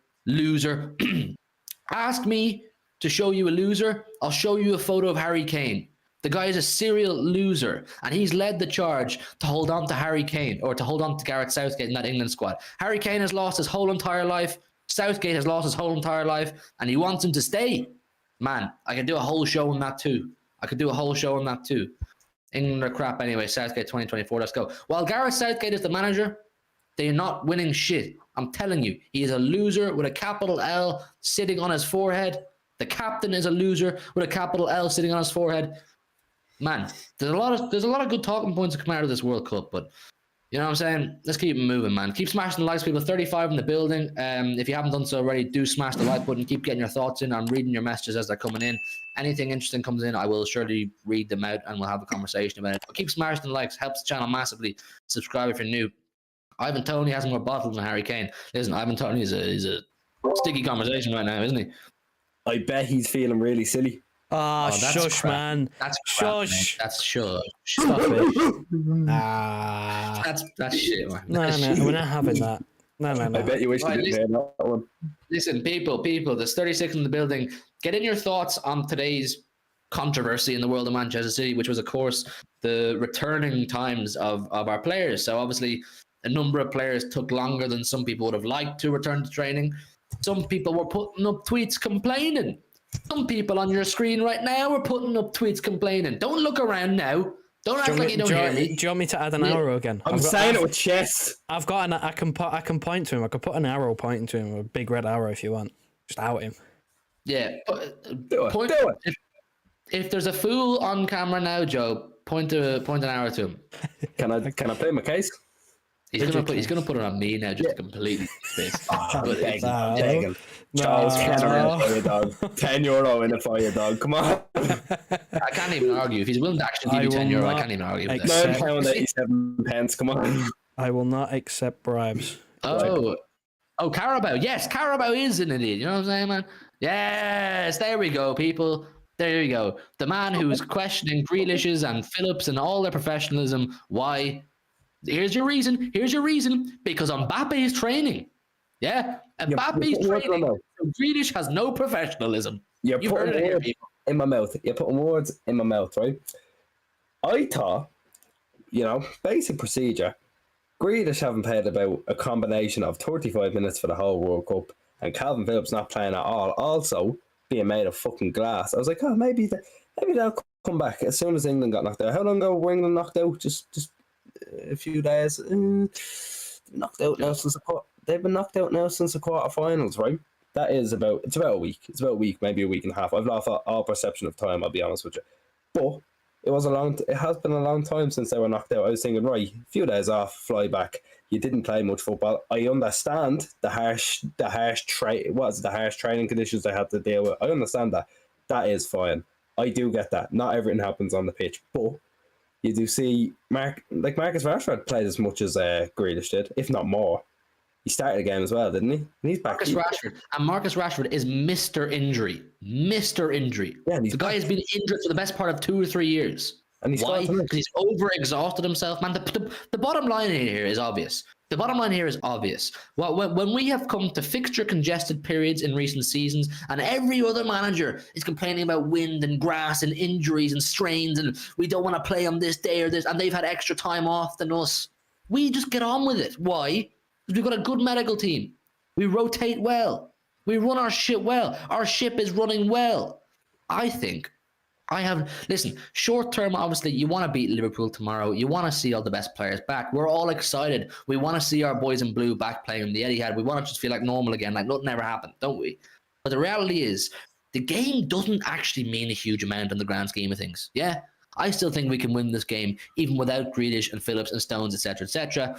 Ask me to show you a loser. I'll show you a photo of Harry Kane. The guy is a serial loser, and he's led the charge to hold on to Harry Kane, or to hold on to Gareth Southgate in that England squad. Harry Kane has lost his whole entire life. Southgate has lost his whole entire life, and he wants him to stay. Man, I could do a whole show on that too. England are crap anyway. Southgate 2024, let's go. While Gareth Southgate is the manager, they're not winning shit. I'm telling you, he is a loser with a capital L sitting on his forehead. The captain is a loser with a capital L sitting on his forehead. Man, there's a lot of good talking points that come out of this World Cup, but you know what I'm saying? Let's keep it moving, man. Keep smashing the likes, people. 35 in the building. If you haven't done so already, do smash the like button. Keep getting your thoughts in. I'm reading your messages as they're coming in. Anything interesting comes in, I will surely read them out and we'll have a conversation about it. But keep smashing the likes. Helps the channel massively. Subscribe if you're new. Ivan Toney has more bottles than Harry Kane. Listen, Ivan Toney is a sticky conversation right now, isn't he? I bet he's feeling really silly. Oh, that's shush, crap. man. That's crap, shush. mate. That's shush. Stop it. That's shit, man. No, we're not having that. No. I bet you wish you didn't hear that one. Listen, people, there's 36 in the building. Get in your thoughts on today's controversy in the world of Manchester City, which was, of course, the returning times of our players. So obviously, a number of players took longer than some people would have liked to return to training. Some people were putting up tweets complaining. Some people on your screen right now are putting up tweets complaining. Don't look around now. Don't act like you don't hear me. Do you want me to add an arrow again? I'm saying it with chest. I've got I can point to him. I could put an arrow pointing to him, a big red arrow if you want. Just out him. Yeah. Do it. If there's a fool on camera now, Joe, point an arrow to him. Can I play my case? He's gonna put it on me now, just to completely piss. Begging. Charles, €10 in it for you, dog. Come on. I can't even argue. If he's willing to actually give you €10, I can't even argue with that. £9.87. Come on. I will not accept bribes. Oh, Carabao. Yes, Carabao is an idiot. You know what I'm saying, man? Yes, there we go, people. There you go. The man who is questioning Grealish's and Phillips and all their professionalism. Why? Here's your reason. Because Mbappe is training. Yeah, Mbappe is training. Grealish has no professionalism. You're putting words in my mouth. You're putting words in my mouth, right? I thought, basic procedure. Grealish haven't played about a combination of 35 minutes for the whole World Cup, and Calvin Phillips not playing at all. Also being made of fucking glass. I was like, maybe they'll come back as soon as England got knocked out. How long ago were England knocked out? Just a few days. Knocked out now since they've been knocked out now since the quarterfinals, right? That is it's about a week. It's about a week, maybe a week and a half. I've lost all perception of time, I'll be honest with you. But it has been a long time since they were knocked out. I was thinking, right, a few days off, fly back. You didn't play much football. I understand the harsh training conditions they had to deal with. I understand that. That is fine. I do get that. Not everything happens on the pitch, but you do see Marcus Rashford played as much as Grealish did, if not more. He started the game as well, didn't he? And he's back. Marcus Rashford is Mr. Injury. Mr. Injury. Yeah, the guy has been injured for the best part of 2 or 3 years. And why? Because he's over-exhausted himself. Man, the bottom line here is obvious. The bottom line here is obvious. Well, when we have come to fixture-congested periods in recent seasons, and every other manager is complaining about wind and grass and injuries and strains, and we don't want to play on this day or this, and they've had extra time off than us, we just get on with it. Why? Because we've got a good medical team. We rotate well. We run our shit well. Our ship is running well. Listen, short term, obviously, you want to beat Liverpool tomorrow. You want to see all the best players back. We're all excited. We want to see our boys in blue back playing in the Etihad. We want to just feel like normal again, like nothing ever happened, don't we? But the reality is, the game doesn't actually mean a huge amount in the grand scheme of things. Yeah, I still think we can win this game, even without Grealish and Phillips and Stones, etc., etc.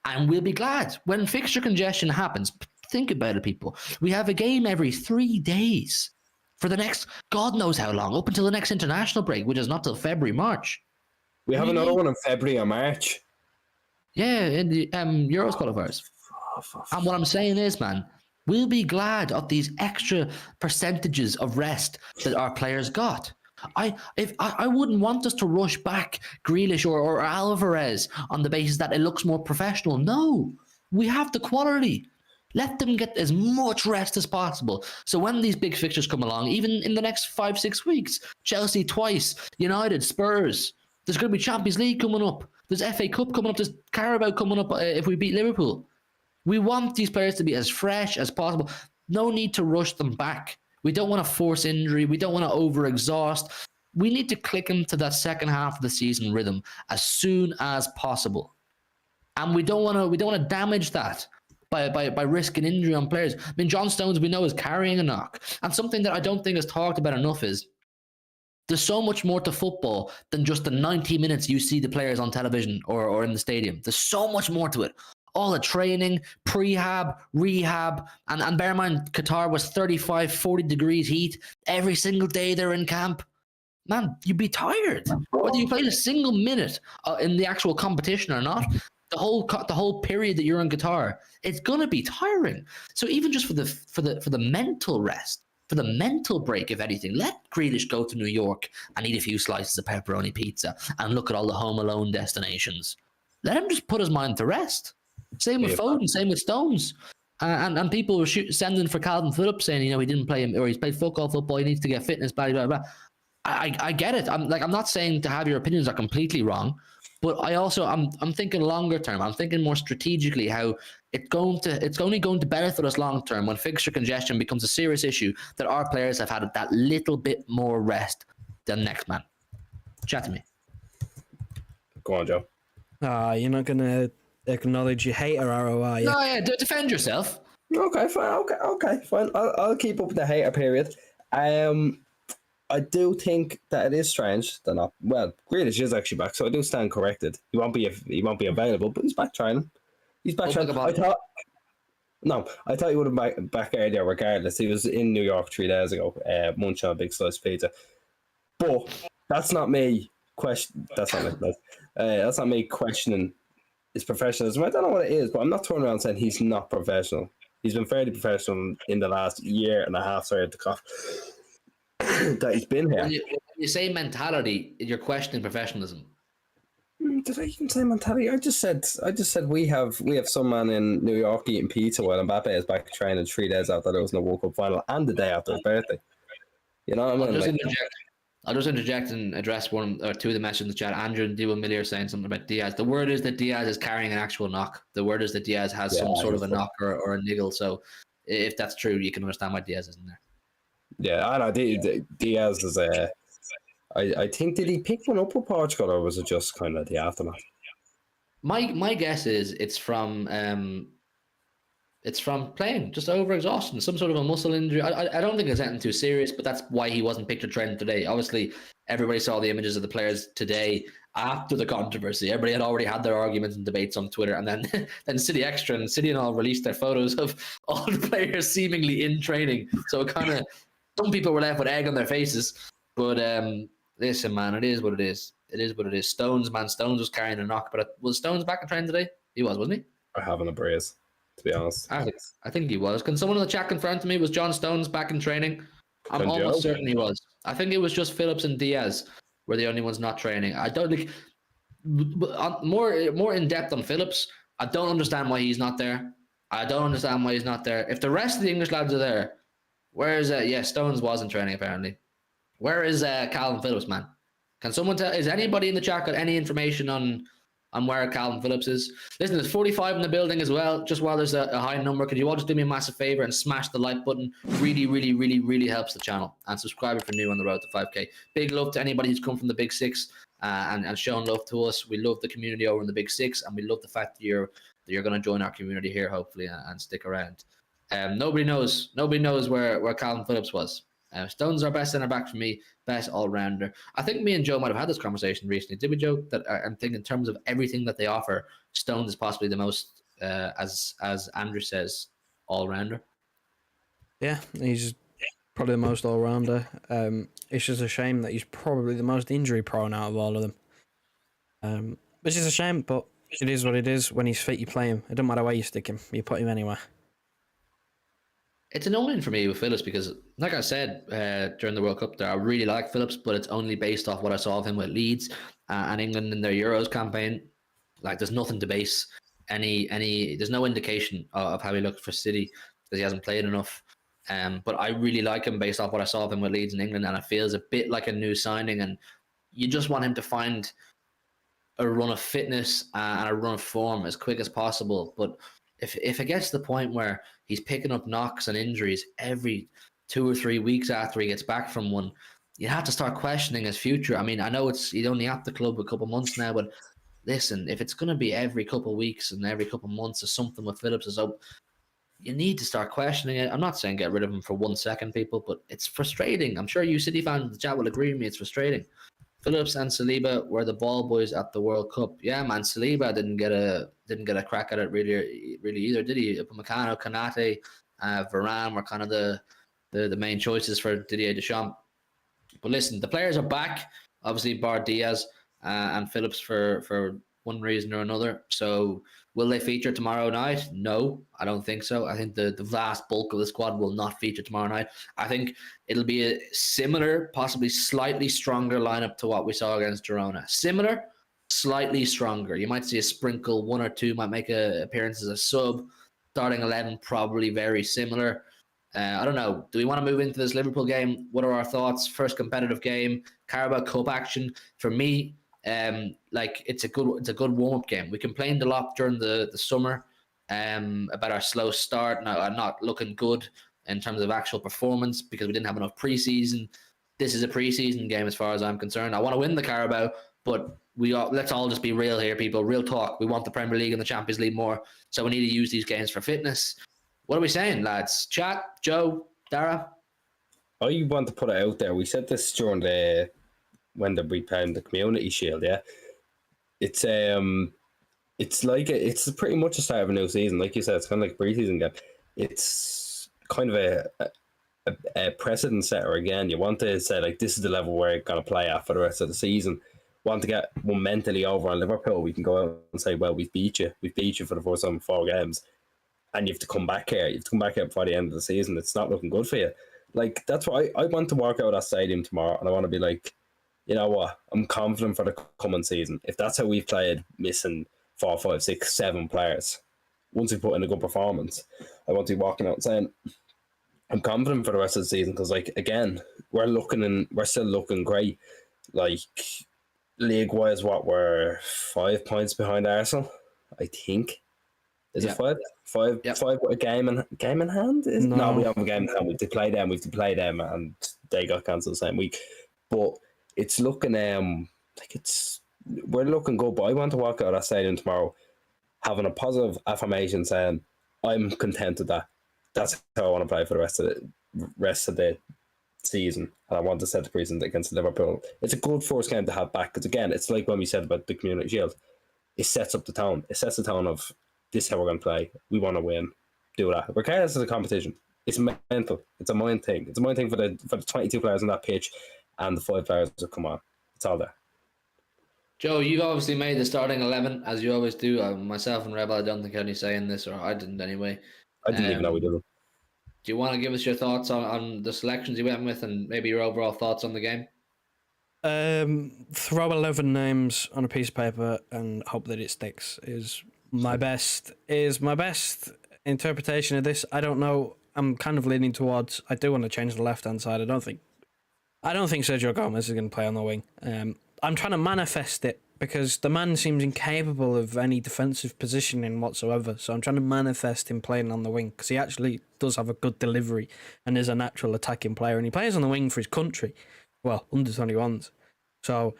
And we'll be glad when fixture congestion happens. Think about it, people. We have a game every 3 days for the next God knows how long, up until the next international break, which is not till February, March. We have another one in February or March. Yeah, in the Euros qualifiers. And what I'm saying is, man, we'll be glad of these extra percentages of rest that our players got. I wouldn't want us to rush back Grealish or Alvarez on the basis that it looks more professional. No, we have the quality. Let them get as much rest as possible. So when these big fixtures come along, even in the next 5-6 weeks, Chelsea twice, United, Spurs, there's going to be Champions League coming up. There's FA Cup coming up. There's Carabao coming up if we beat Liverpool. We want these players to be as fresh as possible. No need to rush them back. We don't want to force injury. We don't want to over-exhaust. We need to click into that second half of the season rhythm as soon as possible. And we don't want to damage that by risking injury on players. I mean, John Stones, we know, is carrying a knock. And something that I don't think is talked about enough is there's so much more to football than just the 90 minutes you see the players on television or in the stadium. There's so much more to it. All the training, prehab, rehab, and bear in mind, Qatar was 35, 40 degrees heat every single day they're in camp. Man, you'd be tired. Whether you played a single minute in the actual competition or not, the whole period that you're in Qatar, it's gonna be tiring. So even just for the mental rest, for the mental break, if anything, let Grealish go to New York and eat a few slices of pepperoni pizza and look at all the Home Alone destinations. Let him just put his mind to rest. Same with Foden, same with Stones. And people were sending for Calvin Phillips saying, he didn't play him, or he's played fuck all football, he needs to get fitness, blah, blah, blah. I get it. I'm not saying to have your opinions are completely wrong, but I'm thinking longer term. I'm thinking more strategically how it's only going to benefit us long term when fixture congestion becomes a serious issue, that our players have had that little bit more rest than next man. Chat to me. Go on, Joe. You're not gonna acknowledge you hate ROI. Are you? No, yeah, defend yourself. Okay, fine. Okay, fine. I'll keep up the hater period. I do think that it is strange that not. Well, Grealish is actually back, so I do stand corrected. He won't be available, but he's back training. He's back training. I thought he would have been back earlier regardless. He was in New York 3 days ago, munching on a big slice of pizza. But that's not me That's not me questioning his professionalism. I don't know what it is, but I'm not turning around saying he's not professional. He's been fairly professional in the last year and a half. Sorry to cough. That he's been here. When you say mentality, you're questioning professionalism. Did I even say mentality? I just said we have some man in New York eating pizza while Mbappe is back training 3 days after there was no World Cup final and the day after his birthday. You know what I mean? I'll just interject and address one or two of the messages in the chat. Andrew and Dewey Millie are saying something about Diaz. The word is that Diaz is carrying an actual knock. The word is that Diaz has some sort of a knock or a niggle. So if that's true, you can understand why Diaz isn't there. Yeah, I know. Diaz is I think, did he pick one up with Portugal, or was it just kind of the aftermath? My guess is it's from It's from playing, just over exhaustion, some sort of a muscle injury. I don't think it's anything too serious, but that's why he wasn't picked or trending today. Obviously, everybody saw the images of the players today after the controversy. Everybody had already had their arguments and debates on Twitter, and then then City Extra and City and all released their photos of all the players seemingly in training. So it kind of, some people were left with egg on their faces. But listen, man, it is what it is. It is what it is. Stones, man, Stones was carrying a knock, but was Stones back in training today? He was, wasn't he? I haven't a brace, to be honest. I think he was. Can someone in the chat confirm to me, was John Stones back in training? I'm And almost Joe? certain he was. I think it was just Phillips and Diaz were the only ones not training. I don't think more in depth on Phillips. I don't understand why he's not there. I don't understand why he's not there. If the rest of the English lads are there, where is Stones wasn't training apparently. Where is Calvin Phillips, man? Can someone tell? Is anybody in the chat got any information on where Calvin Phillips is? Listen, there's 45 in the building as well. Just while there's a high number, could you all just do me a massive favor and smash the like button? Really, really, really, really helps the channel. And subscribe if you're new on the road to 5K. Big love to anybody who's come from the Big Six and shown love to us. We love the community over in the Big Six, and we love the fact that you're going to join our community here, hopefully, and stick around. Nobody knows where Calvin Phillips was. Stones are best centre back for me, best all rounder. I think me and Joe might have had this conversation recently. Did we, Joe? That I'm thinking in terms of everything that they offer, Stones is possibly the most, as Andrew says, all rounder. Yeah, he's probably the most all rounder. It's just a shame that he's probably the most injury prone out of all of them. Which is a shame, but it is what it is. When he's fit, you play him. It doesn't matter where you stick him. You put him anywhere. It's annoying for me with Phillips because, like I said during the World Cup there, I really like Phillips, but it's only based off what I saw of him with Leeds and England in their Euros campaign. Like, there's nothing to base there's no indication of how he looked for City because he hasn't played enough. But I really like him based off what I saw of him with Leeds and England, and it feels a bit like a new signing, and you just want him to find a run of fitness and a run of form as quick as possible. But if it gets to the point where he's picking up knocks and injuries every 2 or 3 weeks after he gets back from one, you have to start questioning his future. I mean, I know he's only at the club a couple of months now, but listen, if it's going to be every couple of weeks and every couple of months or something with Phillips is up, you need to start questioning it. I'm not saying get rid of him for 1 second, people, but it's frustrating. I'm sure you City fans in the chat will agree with me. It's frustrating. Phillips and Saliba were the ball boys at the World Cup. Yeah, man, Saliba didn't get a crack at it really either, did he? Upamecano, Konate, Varane were kind of the main choices for Didier Deschamps. But listen, the players are back. Obviously, bar Diaz and Phillips for one reason or another. So will they feature tomorrow night? No, I don't think so. I think the vast bulk of the squad will not feature tomorrow night. I think it'll be a similar, possibly slightly stronger lineup to what we saw against Girona. Similar, slightly stronger. You might see a sprinkle, 1 or 2 might make an appearance as a sub. Starting 11, probably very similar. I don't know. Do we want to move into this Liverpool game? What are our thoughts? First competitive game, Carabao Cup action. For me, it's a good warm-up game. We complained a lot during the summer about our slow start. Now, I'm not looking good in terms of actual performance because we didn't have enough preseason. This is a preseason game as far as I'm concerned. I want to win the Carabao, but let's all just be real here, people. Real talk. We want the Premier League and the Champions League more, so we need to use these games for fitness. What are we saying, lads? Chat, Joe, Dara? I want to put it out there. We said this during when we played the Community Shield, yeah. It's it's pretty much the start of a new season. Like you said, it's kind of like a preseason game. It's kind of a precedent setter again. You want to say, like, this is the level we're going to play at for the rest of the season. Want to get one mentally over on Liverpool, we can go out and say, well, we've beat you for the first time in 4 games. And you have to come back here. You have to come back here before the end of the season. It's not looking good for you. Like, that's why I want to walk out of that stadium tomorrow, and I want to be like, you know what? I'm confident for the coming season. If that's how we've played, missing 4, 5, 6, 7 players, once we put in a good performance, I want to be walking out and saying, I'm confident for the rest of the season because, like, again, we're still looking great. Like, league-wise, we're 5 points behind Arsenal, I think. Is it 5? 5 with a game in hand? No, we don't have a game in hand. We have to play them, and they got cancelled the same week. But it's looking we're looking good. But I want to walk out of that stadium tomorrow having a positive affirmation saying I'm content with that. That's how I want to play for the rest of the season, and I want to set the precedent against Liverpool. It's a good first game to have back because again, it's like when we said about the Community Shield. It sets up the tone. It sets the tone of this is how we're going to play. We want to win. Do that, regardless of the competition. It's mental. It's a mind thing. It's a mind thing for the 22 players on that pitch and the 5 players that come on. It's all there. Joe, you've obviously made the starting 11 as you always do. Myself and Rebel, I don't think any say in this, or I didn't anyway. I didn't even know we did it. Do you want to give us your thoughts on the selections you went with, and maybe your overall thoughts on the game? Throw 11 names on a piece of paper and hope that it sticks is my best interpretation of this. I don't know. I'm kind of leaning towards. I do want to change the left hand side. I don't think Sergio Gomez is going to play on the wing. I'm trying to manifest it because the man seems incapable of any defensive positioning whatsoever. So I'm trying to manifest him playing on the wing because he actually does have a good delivery and is a natural attacking player, and he plays on the wing for his country. Well, under 21s. So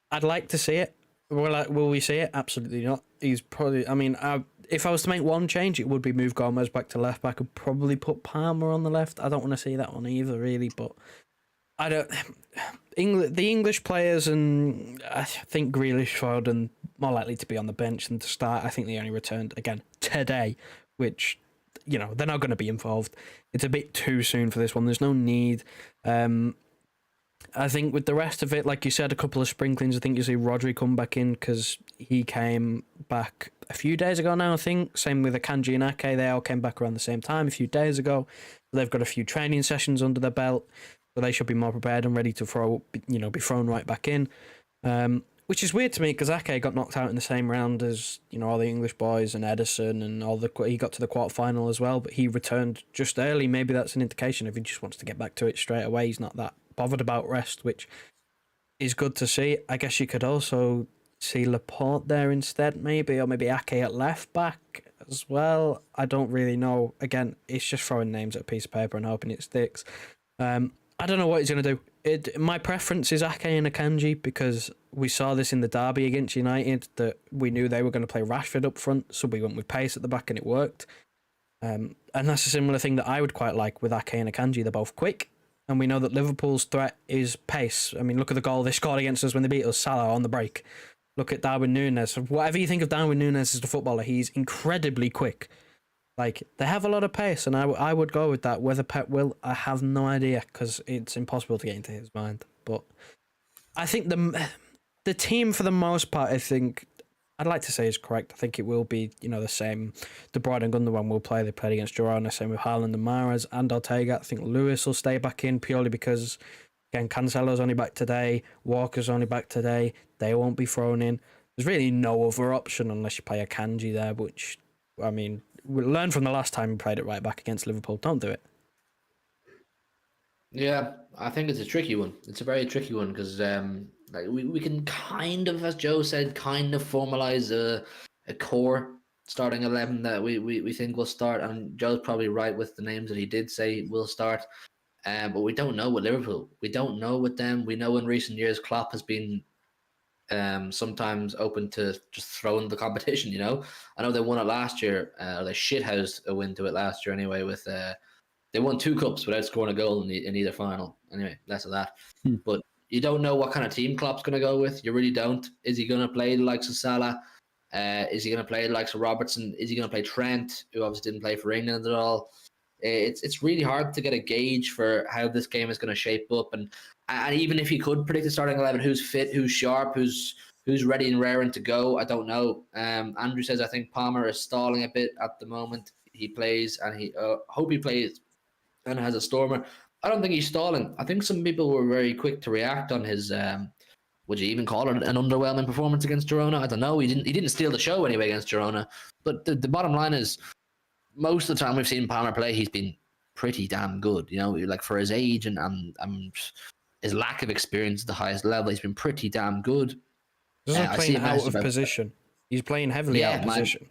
I'd like to see it. Will we see it? Absolutely not. He's probably. I mean, if I was to make one change, it would be move Gomez back to left back and probably put Palmer on the left. I don't want to see that one either, really. But I don't. The English players, and I think Grealish, Foden, more likely to be on the bench than to start. I think they only returned again today, which, you know, they're not going to be involved. It's a bit too soon for this one. There's no need. I think with the rest of it, like you said, a couple of sprinklings. I think you see Rodri come back in because he came back a few days ago now, I think. Same with Akanji and Ake. They all came back around the same time a few days ago. They've got a few training sessions under their belt, so they should be more prepared and ready to be thrown right back in. Which is weird to me because Ake got knocked out in the same round as, you know, all the English boys and Edison and he got to the quarterfinal as well, but he returned just early. Maybe that's an indication if he just wants to get back to it straight away. He's not that bothered about rest, which is good to see. I guess you could also see Laporte there instead, maybe, or maybe Ake at left back as well. I don't really know. Again, it's just throwing names at a piece of paper and hoping it sticks. I don't know what he's going to do. My preference is Ake and Akanji because we saw this in the derby against United that we knew they were going to play Rashford up front, so we went with pace at the back and it worked. And that's a similar thing that I would quite like with Ake and Akanji. They're both quick, and we know that Liverpool's threat is pace. I mean, look at the goal they scored against us when they beat us, Salah, on the break. Look at Darwin Núñez. Whatever you think of Darwin Núñez as a footballer, he's incredibly quick. Like, they have a lot of pace, and I would go with that. Whether Pep will, I have no idea, because it's impossible to get into his mind. But I think the team, for the most part, I think, I'd like to say is correct. I think it will be, the same. De Bruyne and Gundogan will play. They played against Girona, same with Haaland and Mahrez and Ortega. I think Lewis will stay back in purely because, again, Cancelo's only back today. Walker's only back today. They won't be thrown in. There's really no other option unless you play Akanji there, which, I mean, we learned from the last time we played it right back against Liverpool. Don't do it. Yeah, I think it's a tricky one. It's a very tricky one because we can kind of, as Joe said, kind of formalize a core starting 11 that we think will start. And Joe's probably right with the names that he did say will start. But we don't know with Liverpool. We don't know with them. We know in recent years Klopp has been sometimes open to just throwing the competition, I know they won it last year. They shithoused a win to it last year anyway with they won 2 cups without scoring a goal in either final. Anyway, less of that. But you don't know what kind of team Klopp's going to go with. You really don't. Is he going to play the likes of Salah? Is he going to play the likes of Robertson? Is he going to play Trent, who obviously didn't play for England at all? It's really hard to get a gauge for how this game is going to shape up. And even if you could predict the starting 11, who's fit, who's sharp, who's ready and raring to go, I don't know. Andrew says, I think Palmer is stalling a bit at the moment. He plays, and he hope he plays and has a stormer. I don't think he's stalling. I think some people were very quick to react on his, would you even call it an underwhelming performance against Girona? I don't know. He didn't steal the show anyway against Girona. But the bottom line is, most of the time we've seen Palmer play, he's been pretty damn good. Like for his age and his lack of experience at the highest level, he's been pretty damn good. He's not playing out of position. He's playing heavily out of position.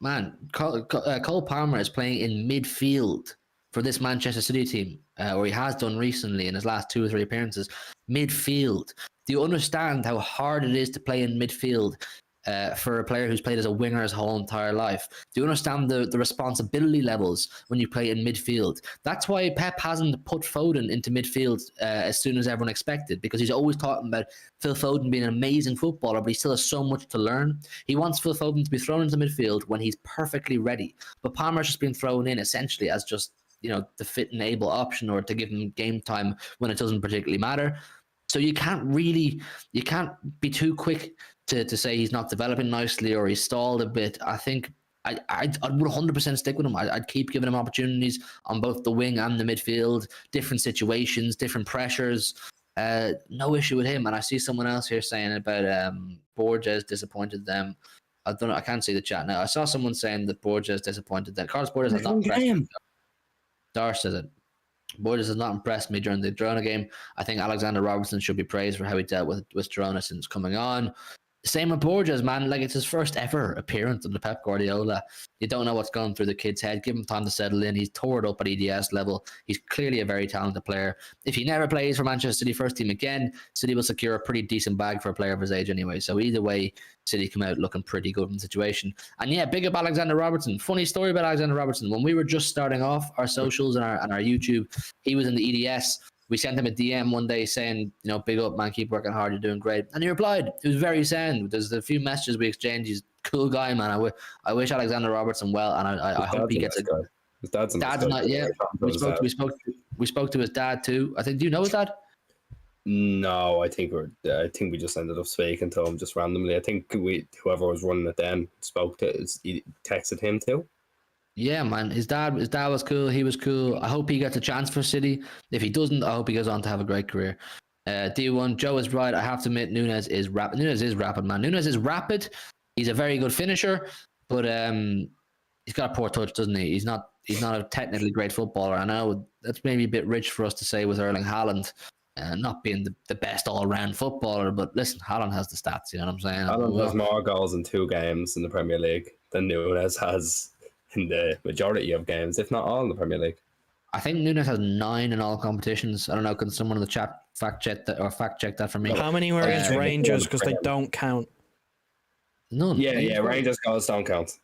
Man, Cole Palmer is playing in midfield for this Manchester City team, or he has done recently in his last 2 or 3 appearances. Midfield. Do you understand how hard it is to play in midfield? for a player who's played as a winger his whole entire life. Do you understand the responsibility levels when you play in midfield? That's why Pep hasn't put Foden into midfield as soon as everyone expected, because he's always talking about Phil Foden being an amazing footballer, but he still has so much to learn. He wants Phil Foden to be thrown into midfield when he's perfectly ready. But Palmer's just been thrown in essentially as just, the fit and able option, or to give him game time when it doesn't particularly matter. So you can't be too quick to say he's not developing nicely or he's stalled a bit. I think I would 100% stick with him. I'd keep giving him opportunities on both the wing and the midfield, different situations, different pressures. No issue with him. And I see someone else here saying about Borges disappointed them. I don't know. I can't see the chat now. I saw someone saying that Borges disappointed them. Carlos Borges has not impressed me. Darsh says it. Borges has not impressed me during the Girona game. I think Alexander Robertson should be praised for how he dealt with Girona since coming on. Same with Borges, man. Like, it's his first ever appearance under Pep Guardiola. You don't know what's going through the kid's head. Give him time to settle in. He's tore it up at EDS level. He's clearly a very talented player. If he never plays for Manchester City first team again, City will secure a pretty decent bag for a player of his age anyway. So either way, City come out looking pretty good in the situation. And yeah, big up Alexander Robertson. Funny story about Alexander Robertson. When we were just starting off our socials and our YouTube, he was in the EDS. We sent him a DM one day saying, big up, man, keep working hard, you're doing great. And he replied. It was very sound. There's a few messages we exchanged. He's a cool guy, man. I wish Alexander Robertson well, and I hope he gets a guy. His dad's not. Yeah, we spoke to his dad too. I think. Do you know his dad? No, I think we just ended up speaking to him just randomly. I think whoever was running it then he texted him too. Yeah, man. His dad was cool. He was cool. I hope he gets a chance for City. If he doesn't, I hope he goes on to have a great career. D1, Joe is right. I have to admit, Nunes is rapid. Nunes is rapid, man. Nunes is rapid. He's a very good finisher, but he's got a poor touch, doesn't he? He's not a technically great footballer. I know that's maybe a bit rich for us to say with Erling Haaland. Not being the best all-round footballer, but listen, Haaland has the stats, you know what I'm saying? Haaland has more goals in 2 games in the Premier League than Nunes has in the majority of games, if not all in the Premier League. I think Nunes has 9 in all competitions. I don't know, can someone in the chat fact check that for me? How many were against Rangers, because they don't count? None. Yeah, Rangers goals don't count.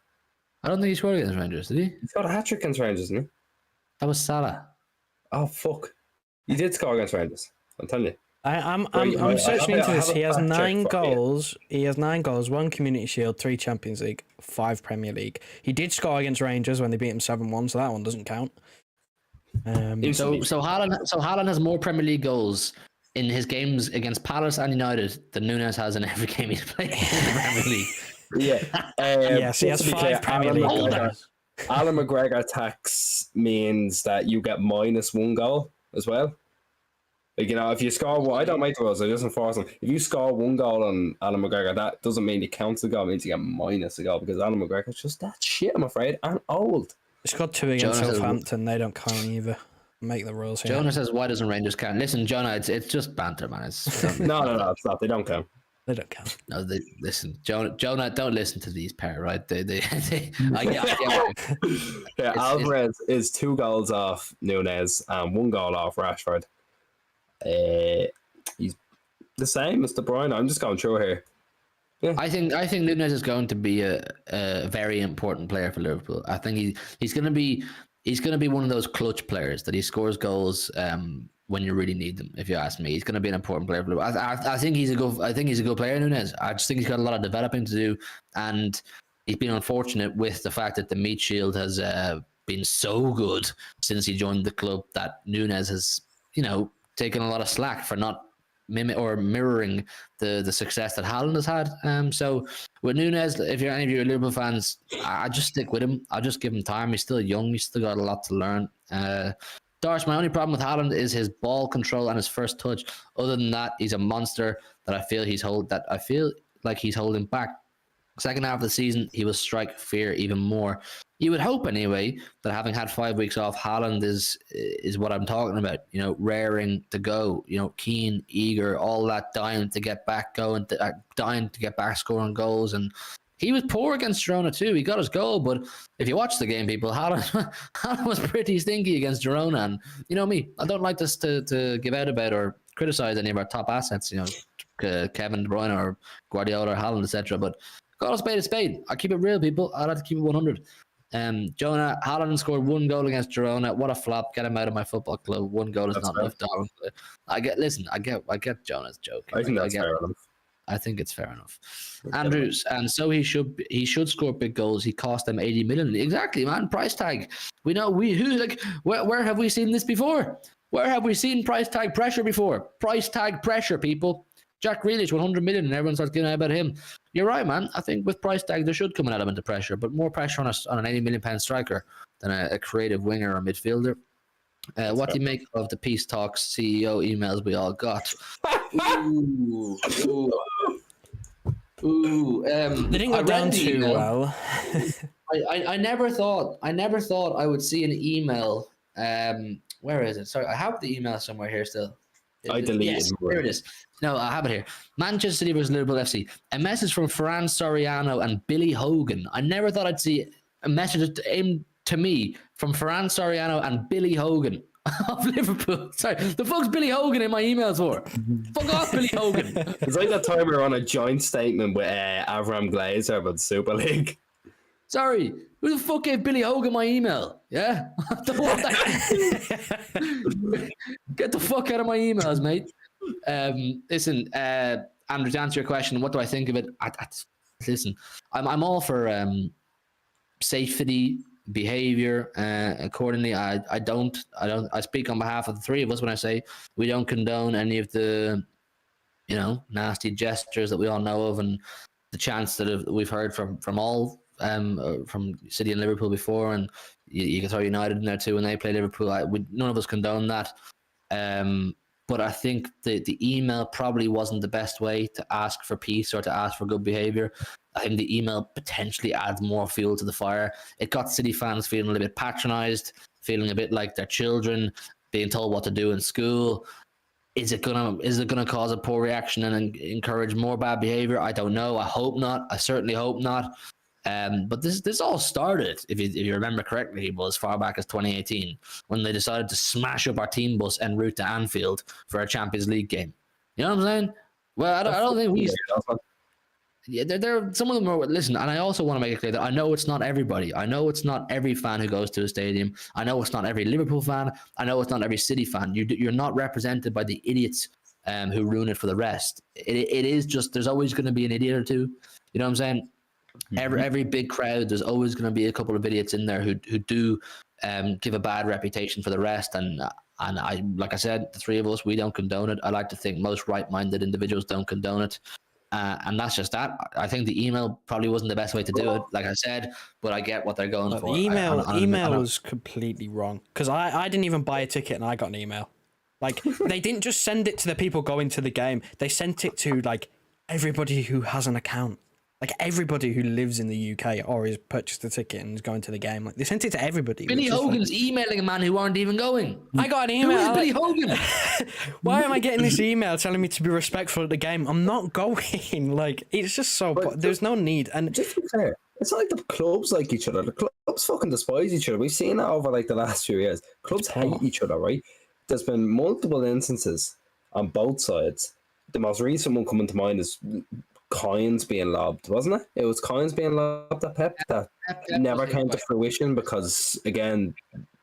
I don't think he scored against Rangers, did he? He's got a hat-trick against Rangers, didn't he? That was Salah. Oh, fuck. He did score against Rangers, I'm telling you. I'm searching into this. He has 9 goals. He has 9 goals, 1 Community Shield, 3 Champions League, 5 Premier League. He did score against Rangers when they beat him 7-1, so that one doesn't count. So Haaland has more Premier League goals in his games against Palace and United than Nunes has in every game he's played in the Premier League. Yeah. Yes, he has 5 Premier League goals. Alan McGregor tax means that you get -1 goal as well. Like, if you score one, I don't make the rules, I just enforce them. If you score 1 goal on Alan McGregor, that doesn't mean he counts the goal, it means you get -a goal, because Alan McGregor's just that shit, I'm afraid, and old. He's got 2 against Southampton, they don't count either. Make the rules here. Jonah says, why doesn't Rangers count? Listen, Jonah, it's just banter, man. No, it's not. They don't count. They don't count. No, listen, Jonah, don't listen to these pair, right? I get yeah, Alvarez is 2 goals off Nunes and 1 goal off Rashford. He's the same as De Bruyne. I'm just going through here. Yeah. I think Nunes is going to be a very important player for Liverpool. I think he's going to be one of those clutch players that he scores goals when you really need them. If you ask me, he's going to be an important player for Liverpool. I think he's a good player, Nunes. I just think he's got a lot of developing to do, and he's been unfortunate with the fact that the meat shield has been so good since he joined the club that Nunes has, taken a lot of slack for not mirroring the success that Haaland has had. So with Nunes, if you're any of your Liverpool fans, I just stick with him. I'll just give him time. He's still young. He's still got a lot to learn. Darsh, my only problem with Haaland is his ball control and his first touch. Other than that, he's a monster that I feel like he's holding back. Second half of the season, he will strike fear even more. You would hope anyway that having had 5 weeks off, Haaland is what I'm talking about. Raring to go. Keen, eager, all that, dying to get back going, dying to get back scoring goals. And he was poor against Girona too. He got his goal, but if you watch the game, people, Haaland was pretty stinky against Girona. And you know me, I don't like this to give out about or criticize any of our top assets. Kevin De Bruyne or Guardiola or Haaland, etc. But Call a spade a spade. I keep it real, people. I'd have to keep it 100. Jonah, Haaland scored 1 goal against Girona. What a flop. Get him out of my football club. 1 goal is That's not fair. enough, Darwin. I get Jonah's joke. I think that's get, fair enough. I think it's fair enough. Andrews, and so he should score big goals. He cost them 80 million. Exactly, man. Price tag. We know where have we seen this before? Where have we seen price tag pressure before? Price tag pressure, people. Jack Grealish, 100 million, and everyone starts getting out about him. You're right, man. I think with price tag, there should come an element of pressure, but more pressure on an 80 million pound striker than a creative winger or midfielder. What do you make of the peace talks CEO emails we all got? They didn't go down too well. I never thought I would see an email. Where is it? Sorry, I have the email somewhere here still. I deleted Yes, it. here it is. No, I have it here. Manchester City versus Liverpool FC. A message from Ferran Soriano and Billy Hogan. I never thought I'd see a message aimed to me from Ferran Soriano and Billy Hogan of Liverpool. Sorry, the fuck's Billy Hogan in my emails for? Fuck off, Billy Hogan. It's like that time we were on a joint statement with Avram Glazer about the Super League. Sorry, who the fuck gave Billy Hogan my email? Yeah? I don't want that. Get the fuck out of my emails, mate. Listen, Andrew, to answer your question, what do I think of it? Listen, I'm all for safety, behavior. Accordingly, I speak on behalf of the three of us when I say we don't condone any of the, nasty gestures that we all know of and the chants that we've heard from all. From City and Liverpool before, and you can throw United in there too when they play Liverpool. None of us condone that, but I think the email probably wasn't the best way to ask for peace or to ask for good behaviour. I think the email potentially adds more fuel to the fire. It got City fans feeling a little bit patronised, feeling a bit like their children being told what to do in school. Is it gonna cause a poor reaction and encourage more bad behaviour? I don't know. I hope not. I certainly hope not. But this all started, if you remember correctly, as far back as 2018 when they decided to smash up our team bus en route to Anfield for a Champions League game. You know what I'm saying? Well, I don't think we. Yeah, there. Some of them are. Listen, and I also want to make it clear that I know it's not everybody. I know it's not every fan who goes to a stadium. I know it's not every Liverpool fan. I know it's not every City fan. You're not represented by the idiots who ruin it for the rest. It is just there's always going to be an idiot or two. You know what I'm saying? Every big crowd, there's always going to be a couple of idiots in there who do give a bad reputation for the rest. And I, like I said, the three of us, we don't condone it. I like to think most right-minded individuals don't condone it. And that's just that. I think the email probably wasn't the best way to do it, like I said, but I get what they're going for. The email was completely wrong because I didn't even buy a ticket and I got an email. Like, they didn't just send it to the people going to the game. They sent it to, like, everybody who has an account. Like, everybody who lives in the UK or has purchased a ticket and is going to the game. Like, they sent it to everybody. Billy Hogan's emailing a man who aren't even going. I got an email. Who is Billy Hogan? Why am I getting this email telling me to be respectful at the game? I'm not going. Like, it's just so... there's no need. And just to be fair, it's not like the clubs like each other. The clubs fucking despise each other. We've seen that over, like, the last few years. Clubs hate each other, right? There's been multiple instances on both sides. The most recent one coming to mind is... coins being lobbed, wasn't it? It was coins being lobbed at Pep that never came to fruition because, again,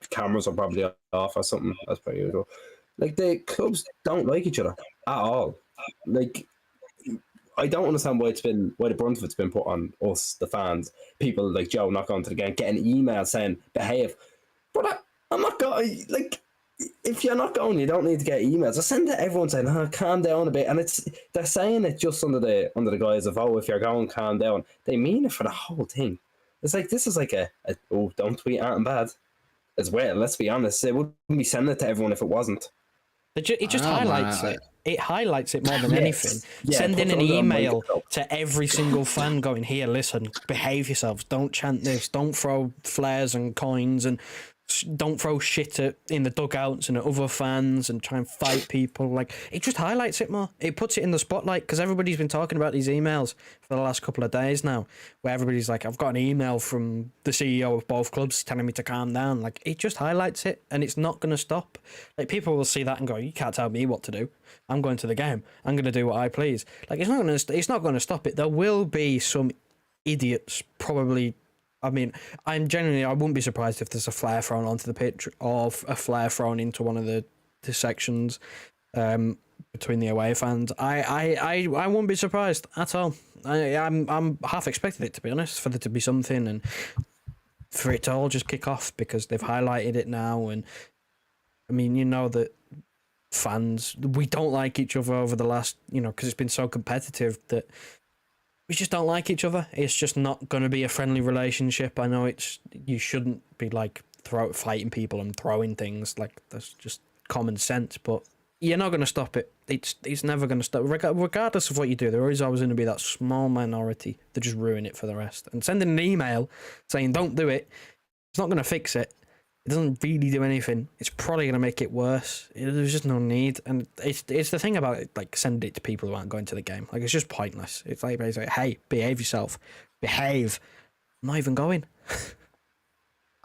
cameras are probably off or something, as per usual. Like, the clubs don't like each other at all. Like, I don't understand why the brunt of it's been put on us, the fans. People like Joe not going to the game, getting emails saying, behave. But I'm not going, like... If you're not going, you don't need to get emails. I send it to everyone saying, calm down a bit. And they're saying it just under the guise of, if you're going, calm down. They mean it for the whole thing. It's like, this is like don't tweet Ant bad as well. Let's be honest. They wouldn't be sending it to everyone if it wasn't. It just highlights it. It highlights it more than anything. Sending an email to every single fan going, here, listen, behave yourselves. Don't chant this. Don't throw flares and coins and don't throw shit in the dugouts and at other fans and try and fight people. Like, it just highlights it more. It puts it in the spotlight because everybody's been talking about these emails for the last couple of days now, where everybody's like, I've got an email from the CEO of both clubs telling me to calm down. Like, it just highlights it, and it's not going to stop. Like, people will see that and go, you can't tell me what to do. I'm going to the game. I'm going to do what I please. Like, it's not going to stop it. There will be some idiots probably. I mean, I wouldn't be surprised if there's a flare thrown onto the pitch or a flare thrown into one of the sections between the away fans. I wouldn't be surprised at all. I'm half expecting it, to be honest, for there to be something and for it to all just kick off because they've highlighted it now. And I mean, you know that fans, we don't like each other over the last, because it's been so competitive that we just don't like each other. It's just not going to be a friendly relationship. I know you shouldn't be like fighting people and throwing things, like that's just common sense, but you're not going to stop it. It's never going to stop. Regardless of what you do, there is always going to be that small minority that just ruin it for the rest. And sending an email saying don't do it, it's not going to fix it. It doesn't really do anything. It's probably going to make it worse. There's just no need. And it's the thing about it, like sending it to people who aren't going to the game. Like, it's just pointless. It's like, hey, behave yourself. Behave. I'm not even going.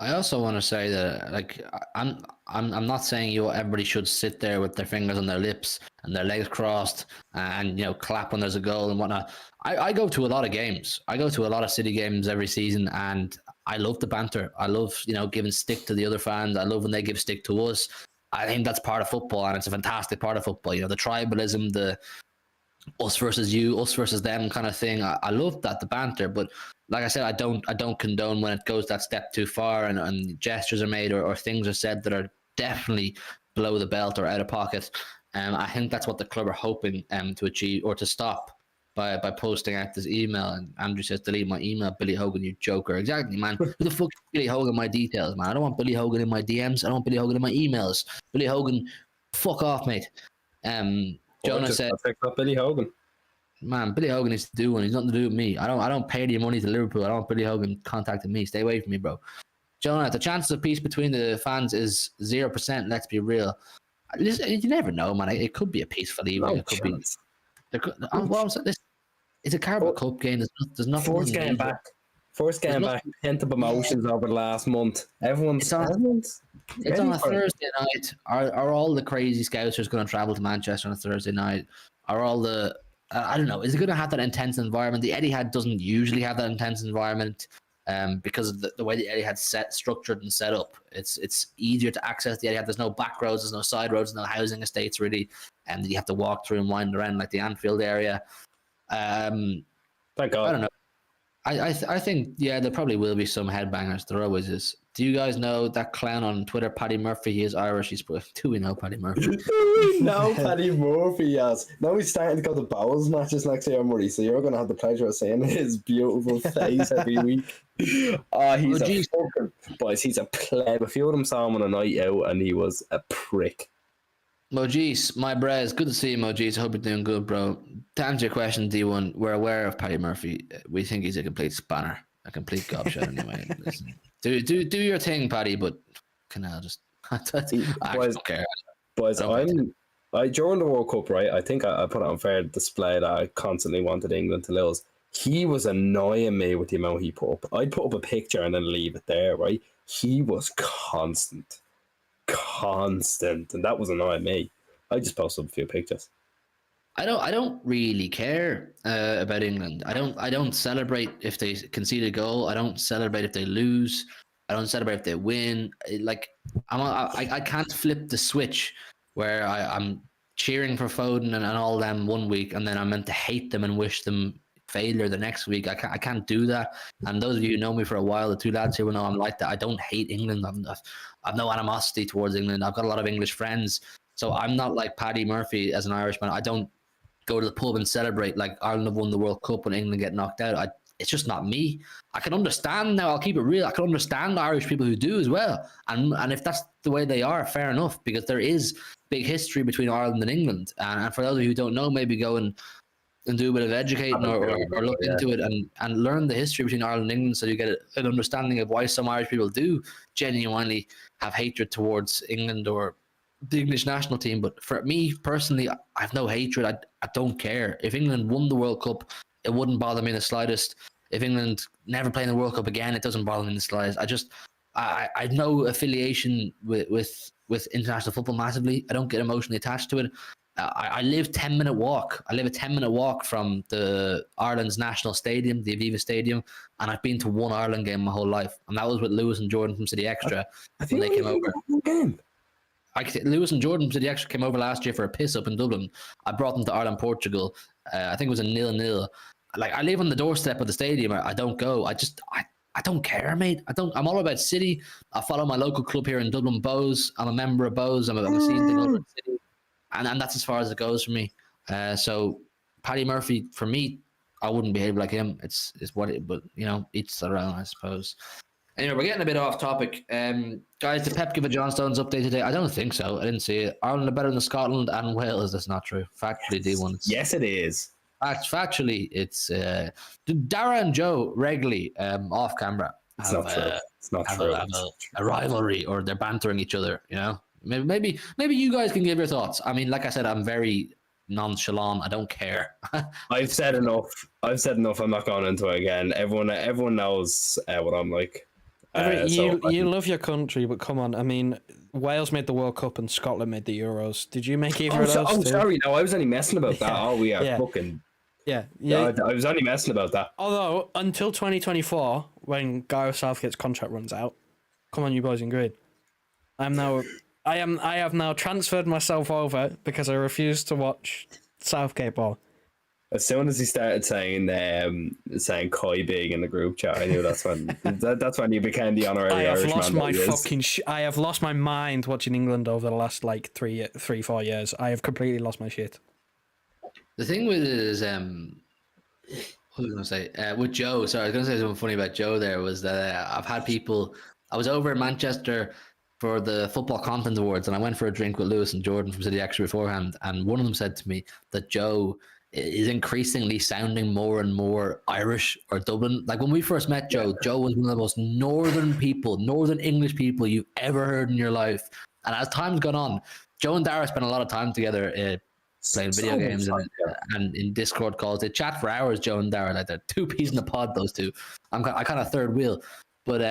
I also want to say that, like, I'm not saying everybody should sit there with their fingers on their lips and their legs crossed and clap when there's a goal and whatnot. I go to a lot of games. I go to a lot of City games every season, and I love the banter. I love giving stick to the other fans. I love when they give stick to us. I think that's part of football, and it's a fantastic part of football. The tribalism, the us versus you, us versus them kind of thing. I love that, the banter, but like I said, I don't condone when it goes that step too far and gestures are made or things are said that are definitely below the belt or out of pocket. I think that's what the club are hoping to achieve or to stop by posting out this email. And Andrew says, delete my email, Billy Hogan, you joker. Exactly, man. Who the fuck is Billy Hogan my details, man? I don't want Billy Hogan in my DMs. I don't want Billy Hogan in my emails. Billy Hogan, fuck off, mate. Jonah said, pick up Billy Hogan. Man, Billy Hogan needs to do one. He's nothing to do with me. I don't pay the money to Liverpool. I don't want Billy Hogan contacting me. Stay away from me, bro. Jonah, the chances of peace between the fans is 0%. Let's be real. Listen, you never know, man. It could be a peaceful evening. It could be. It's a Carabao Cup game. There's nothing. First game back. 10 emotions over the last month. It's on a Thursday night. Are all the crazy scousers going to travel to Manchester on a Thursday night? Are all the I don't know. Is it going to have that intense environment? The Etihad doesn't usually have that intense environment because of the way the Etihad's structured and set up. It's easier to access the Etihad. There's no back roads, there's no side roads, no housing estates really, and you have to walk through and wind around like the Anfield area. Thank God. I don't know. I think, yeah, there probably will be some headbangers. There always is. Do you guys know that clown on Twitter, Paddy Murphy? He is Irish. Do we know Paddy Murphy? No, Paddy Murphy, yes. Now he's starting to go to bowls matches next year, Murray, so you're going to have the pleasure of seeing his beautiful face every week. He's a fucking... Boys, he's a pleb. A few of them saw him on a night out, and he was a prick. Mojis, my brez, good to see you, Mojis. I hope you're doing good, bro. To answer your question, D1, we're aware of Paddy Murphy. We think he's a complete spanner, a complete gobshite anyway. Listen, do your thing, Paddy, but I don't care. Boys, during the World Cup, right, I think I put it on fair display that I constantly wanted England to lose. He was annoying me with the amount he put up. I'd put up a picture and then leave it there, right? He was constant, and that was annoying me. I just posted up a few pictures. I don't really care about England. I don't celebrate if they concede a goal. I don't celebrate if they lose. I don't celebrate if they win. I can't flip the switch where I'm cheering for Foden and all them one week, and then I'm meant to hate them and wish them failure the next week. I can't do that. And those of you who know me for a while, the two lads here will know I'm like that. I don't hate England. I've no animosity towards England. I've got a lot of English friends, so I'm not like Paddy Murphy as an Irishman. I don't go to the pub and celebrate like Ireland have won the World Cup when England get knocked out. It's just not me. I can understand now. I'll keep it real. I can understand Irish people who do as well. And if that's the way they are, fair enough, because there is big history between Ireland and England. And for those of you who don't know, maybe go and do a bit of educating or look into it and learn the history between Ireland and England, so you get an understanding of why some Irish people do genuinely have hatred towards England or the English national team. But for me personally, I have no hatred. I don't care. If England won the World Cup, it wouldn't bother me in the slightest. If England never play in the World Cup again, it doesn't bother me in the slightest. I have no affiliation with international football massively. I don't get emotionally attached to it. I live 10-minute walk. I live a 10-minute walk from the Ireland's national stadium, the Aviva Stadium, and I've been to one Ireland game my whole life, and that was with Lewis and Jordan from City Extra when they came over. Game. Lewis and Jordan from City Extra came over last year for a piss up in Dublin. I brought them to Ireland, Portugal. I think it was a 0-0. Like, I live on the doorstep of the stadium. I don't go. I don't care, mate. I'm all about City. I follow my local club here in Dublin, Bows. I'm a member of Bows. I'm a season thing over at City. And that's as far as it goes for me. So Paddy Murphy, for me, I wouldn't behave like him. It's what it, but you know, each their own, I suppose. Anyway, we're getting a bit off topic. Guys, did Pep give a John Stones update today? I don't think so. I didn't see it. Ireland are better than Scotland and Wales. That's not true. Factually, D1. Yes, it is. Factually, it's Dara and Joe regularly off camera. It's not true. It's not true. A rivalry, or they're bantering each other. You know, maybe you guys can give your thoughts. I mean, like I said, I'm very nonchalant. I don't care. I've said enough. I'm not going into it again. Everyone knows what I'm like. You love your country, but come on. I mean, Wales made the World Cup and Scotland made the Euros. Did you make either of those? Oh, sorry. No, I was only messing about that. Oh, we are fucking. Yeah. I was only messing about that. Although, until 2024, when Gareth Southgate's contract runs out, come on, you boys in green. I have now transferred myself over because I refuse to watch Southgate ball. As soon as he started saying Koi big in the group chat, I knew that's when you became the honorary Irishman. I have lost my mind watching England over the last like 4 years. I have completely lost my shit. The thing with it is, what was I going to say? With Joe, sorry, I was going to say something funny about Joe there, was that I've had people, I was over in Manchester for the Football Content Awards, and I went for a drink with Lewis and Jordan from City Extra beforehand, and one of them said to me that Joe is increasingly sounding more and more Irish or Dublin. Like when we first met Joe, Joe was one of the most northern English people you've ever heard in your life. And as time's gone on, Joe and Dara spent a lot of time together playing video games and in Discord calls. They chat for hours, Joe and Dara, like they're two peas in a pod, those two. I kind of third wheel. But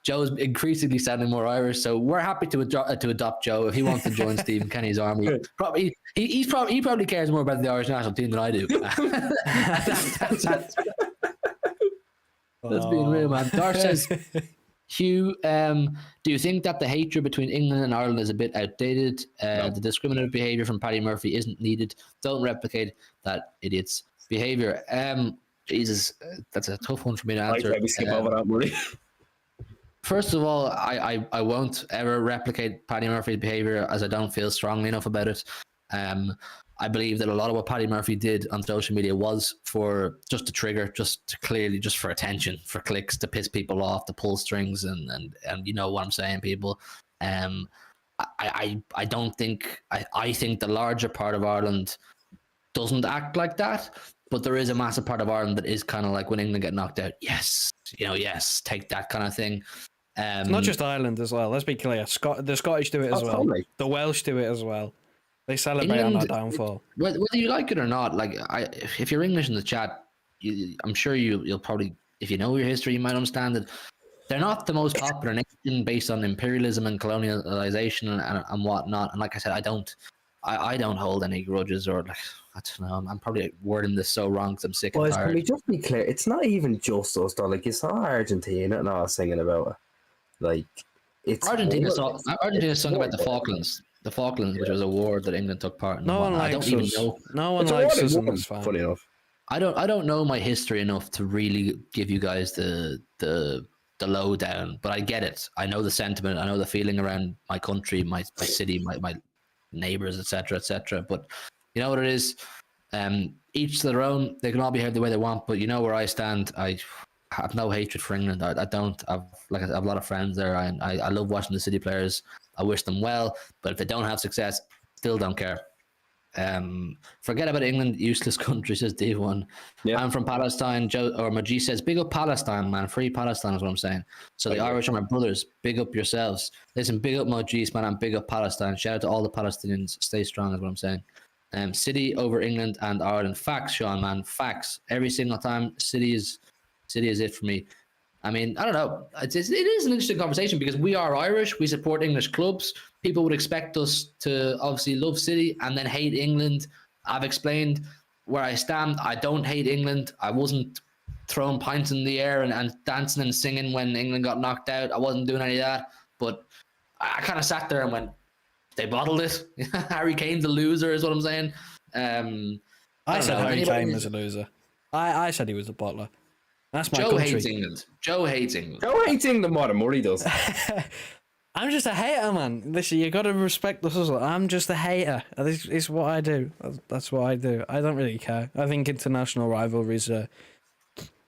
Joe's increasingly sounding more Irish, so we're happy to adopt Joe if he wants to join Stephen Kenny's army. He probably cares more about the Irish national team than I do. That's being real, man. Dar says, Hugh, do you think that the hatred between England and Ireland is a bit outdated? No. The discriminative behaviour from Paddy Murphy isn't needed. Don't replicate that idiot's behaviour. Jesus, that's a tough one for me to answer. We skip over that, Murray. First of all, I won't ever replicate Paddy Murphy's behaviour, as I don't feel strongly enough about it. I believe that a lot of what Paddy Murphy did on social media was for just to trigger, just for attention, for clicks, to piss people off, to pull strings, and you know what I'm saying, people. I don't think I think the larger part of Ireland doesn't act like that. But there is a massive part of Ireland that is kind of like when England get knocked out. Yes, take that kind of thing. It's not just Ireland as well. Let's be clear. The Scottish do it as well. Totally. The Welsh do it as well. They celebrate England, on our downfall. Whether you like it or not, like if you're English in the chat, I'm sure you'll probably, if you know your history, you might understand that they're not the most popular nation based on imperialism and colonialization and whatnot. And like I said, I don't hold any grudges, or like, I don't know. I'm probably wording this so wrong because I'm sick and tired. Can we just be clear? It's not even just us, though. Like, you saw Argentina and all singing about it. Like, it's Argentina sung about the Falklands. The Falklands, which was a war that England took part in. No one likes us. No one likes us, and it's fine. Funny enough. I don't know my history enough to really give you guys the lowdown, but I get it. I know the sentiment. I know the feeling around my country, my city, my neighbors, etc. But you know what it is. Each to their own. They can all behave the way they want. But you know where I stand. I have no hatred for England. I don't. I have a lot of friends there. I love watching the City players. I wish them well. But if they don't have success, still don't care. Forget about England, useless country, says D1. Yeah. I'm from Palestine. Joe or Maji says, big up Palestine, man. Free Palestine is what I'm saying. So the Irish are my brothers. Big up yourselves. Listen, big up Maji's, man, and big up Palestine. Shout out to all the Palestinians. Stay strong is what I'm saying. City over England and Ireland. Facts, Sean, man. Facts. Every single time, City is it for me. I mean, I don't know. It is an interesting conversation because we are Irish. We support English clubs. People would expect us to obviously love City and then hate England. I've explained where I stand. I don't hate England. I wasn't throwing pints in the air and dancing and singing when England got knocked out. I wasn't doing any of that. But I kind of sat there and went, they bottled it. Harry Kane's a loser is what I'm saying. I said Harry Anybody- Kane was a loser. I said he was a bottler. That's my Joe country. hates England. Joe hates England. Joe hates England more than Murray does. I'm just a hater, man. Listen, you got to respect the hustle. I'm just a hater. This is what I do. That's what I do. I don't really care. I think international rivalries are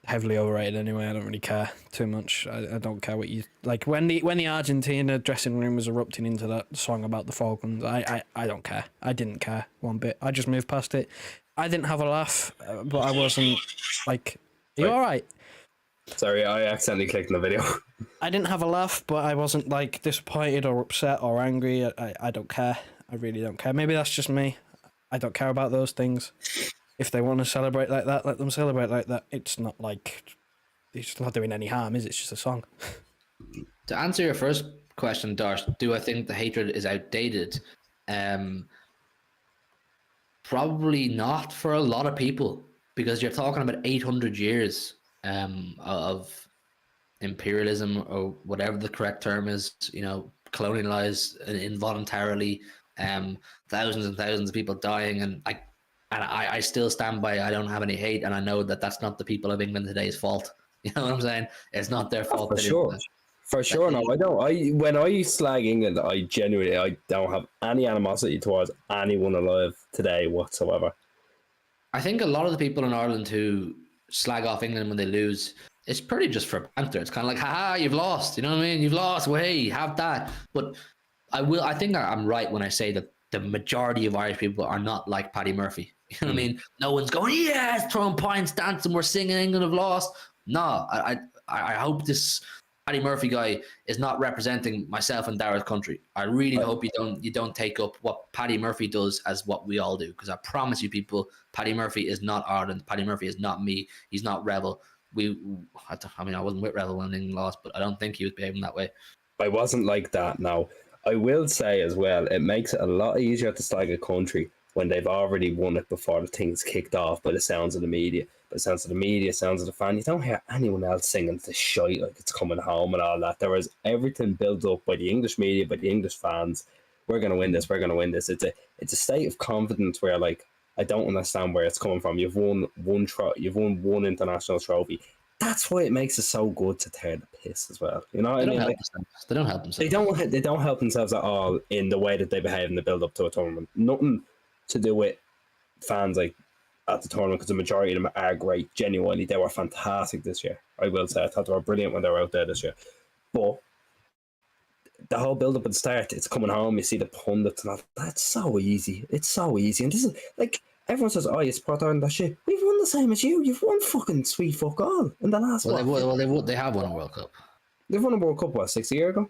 heavily overrated anyway. I don't really care too much. I don't care what you like when the Argentina dressing room was erupting into that song about the Falcons. I don't care. I didn't care one bit. I just moved past it. I didn't have a laugh, but I wasn't like, are you all right? Sorry, I accidentally clicked on the video. I didn't have a laugh, but I wasn't like disappointed or upset or angry. I don't care. I really don't care. Maybe that's just me. I don't care about those things. If they want to celebrate like that, let them celebrate like that. It's not like it's not doing any harm, is it? It's just a song. To answer your first question, Darsh, do I think the hatred is outdated? Probably not for a lot of people, because you're talking about 800 years of imperialism, or whatever the correct term is, colonialized involuntarily, thousands and thousands of people dying, and I still stand by, I don't have any hate, and I know that that's not the people of England today's fault. You know what I'm saying? It's not their fault. For sure, no, I don't. When I slag England, I don't have any animosity towards anyone alive today whatsoever. I think a lot of the people in Ireland who slag off England when they lose, it's pretty just for banter. It's kind of like, haha, you've lost. You know what I mean? You've lost. Well, hey, have that. But I think I'm right when I say that the majority of Irish people are not like Paddy Murphy. You know what I mean? No one's going, yes, throwing pints, dancing, we're singing, England have lost. No, I hope this Paddy Murphy guy is not representing myself and Dara's country. I really hope you don't take up what Paddy Murphy does as what we all do, because I promise you people, Paddy Murphy is not Ireland. Paddy Murphy is not me. He's not Rebel. I wasn't with Rebel when England lost, but I don't think he was behaving that way. I wasn't like that. Now, I will say as well, it makes it a lot easier to slag a country when they've already won it before the thing's kicked off by the sounds of the media. By the sounds of the media, sounds of the fan. You don't hear anyone else singing the shite like it's coming home and all that. There was everything built up by the English media, by the English fans. We're going to win this. We're going to win this. It's a state of confidence where, like, I don't understand where it's coming from. You've won one international trophy. That's why it makes it so good to tear the piss as well. You know what I mean? They don't help themselves. They don't help themselves at all in the way that they behave in the build up to a tournament. Nothing to do with fans like at the tournament, because the majority of them are great. Genuinely, they were fantastic this year. I will say, I thought they were brilliant when they were out there this year. But the whole build up at the start, it's coming home. You see the pundits and all. That's so easy. It's so easy. And this is like, everyone says, "Oh, you support Ireland." That shit. We've won the same as you. You've won fucking sweet fuck all in the last. They have won a World Cup. They've won a World Cup, what, 6 years ago?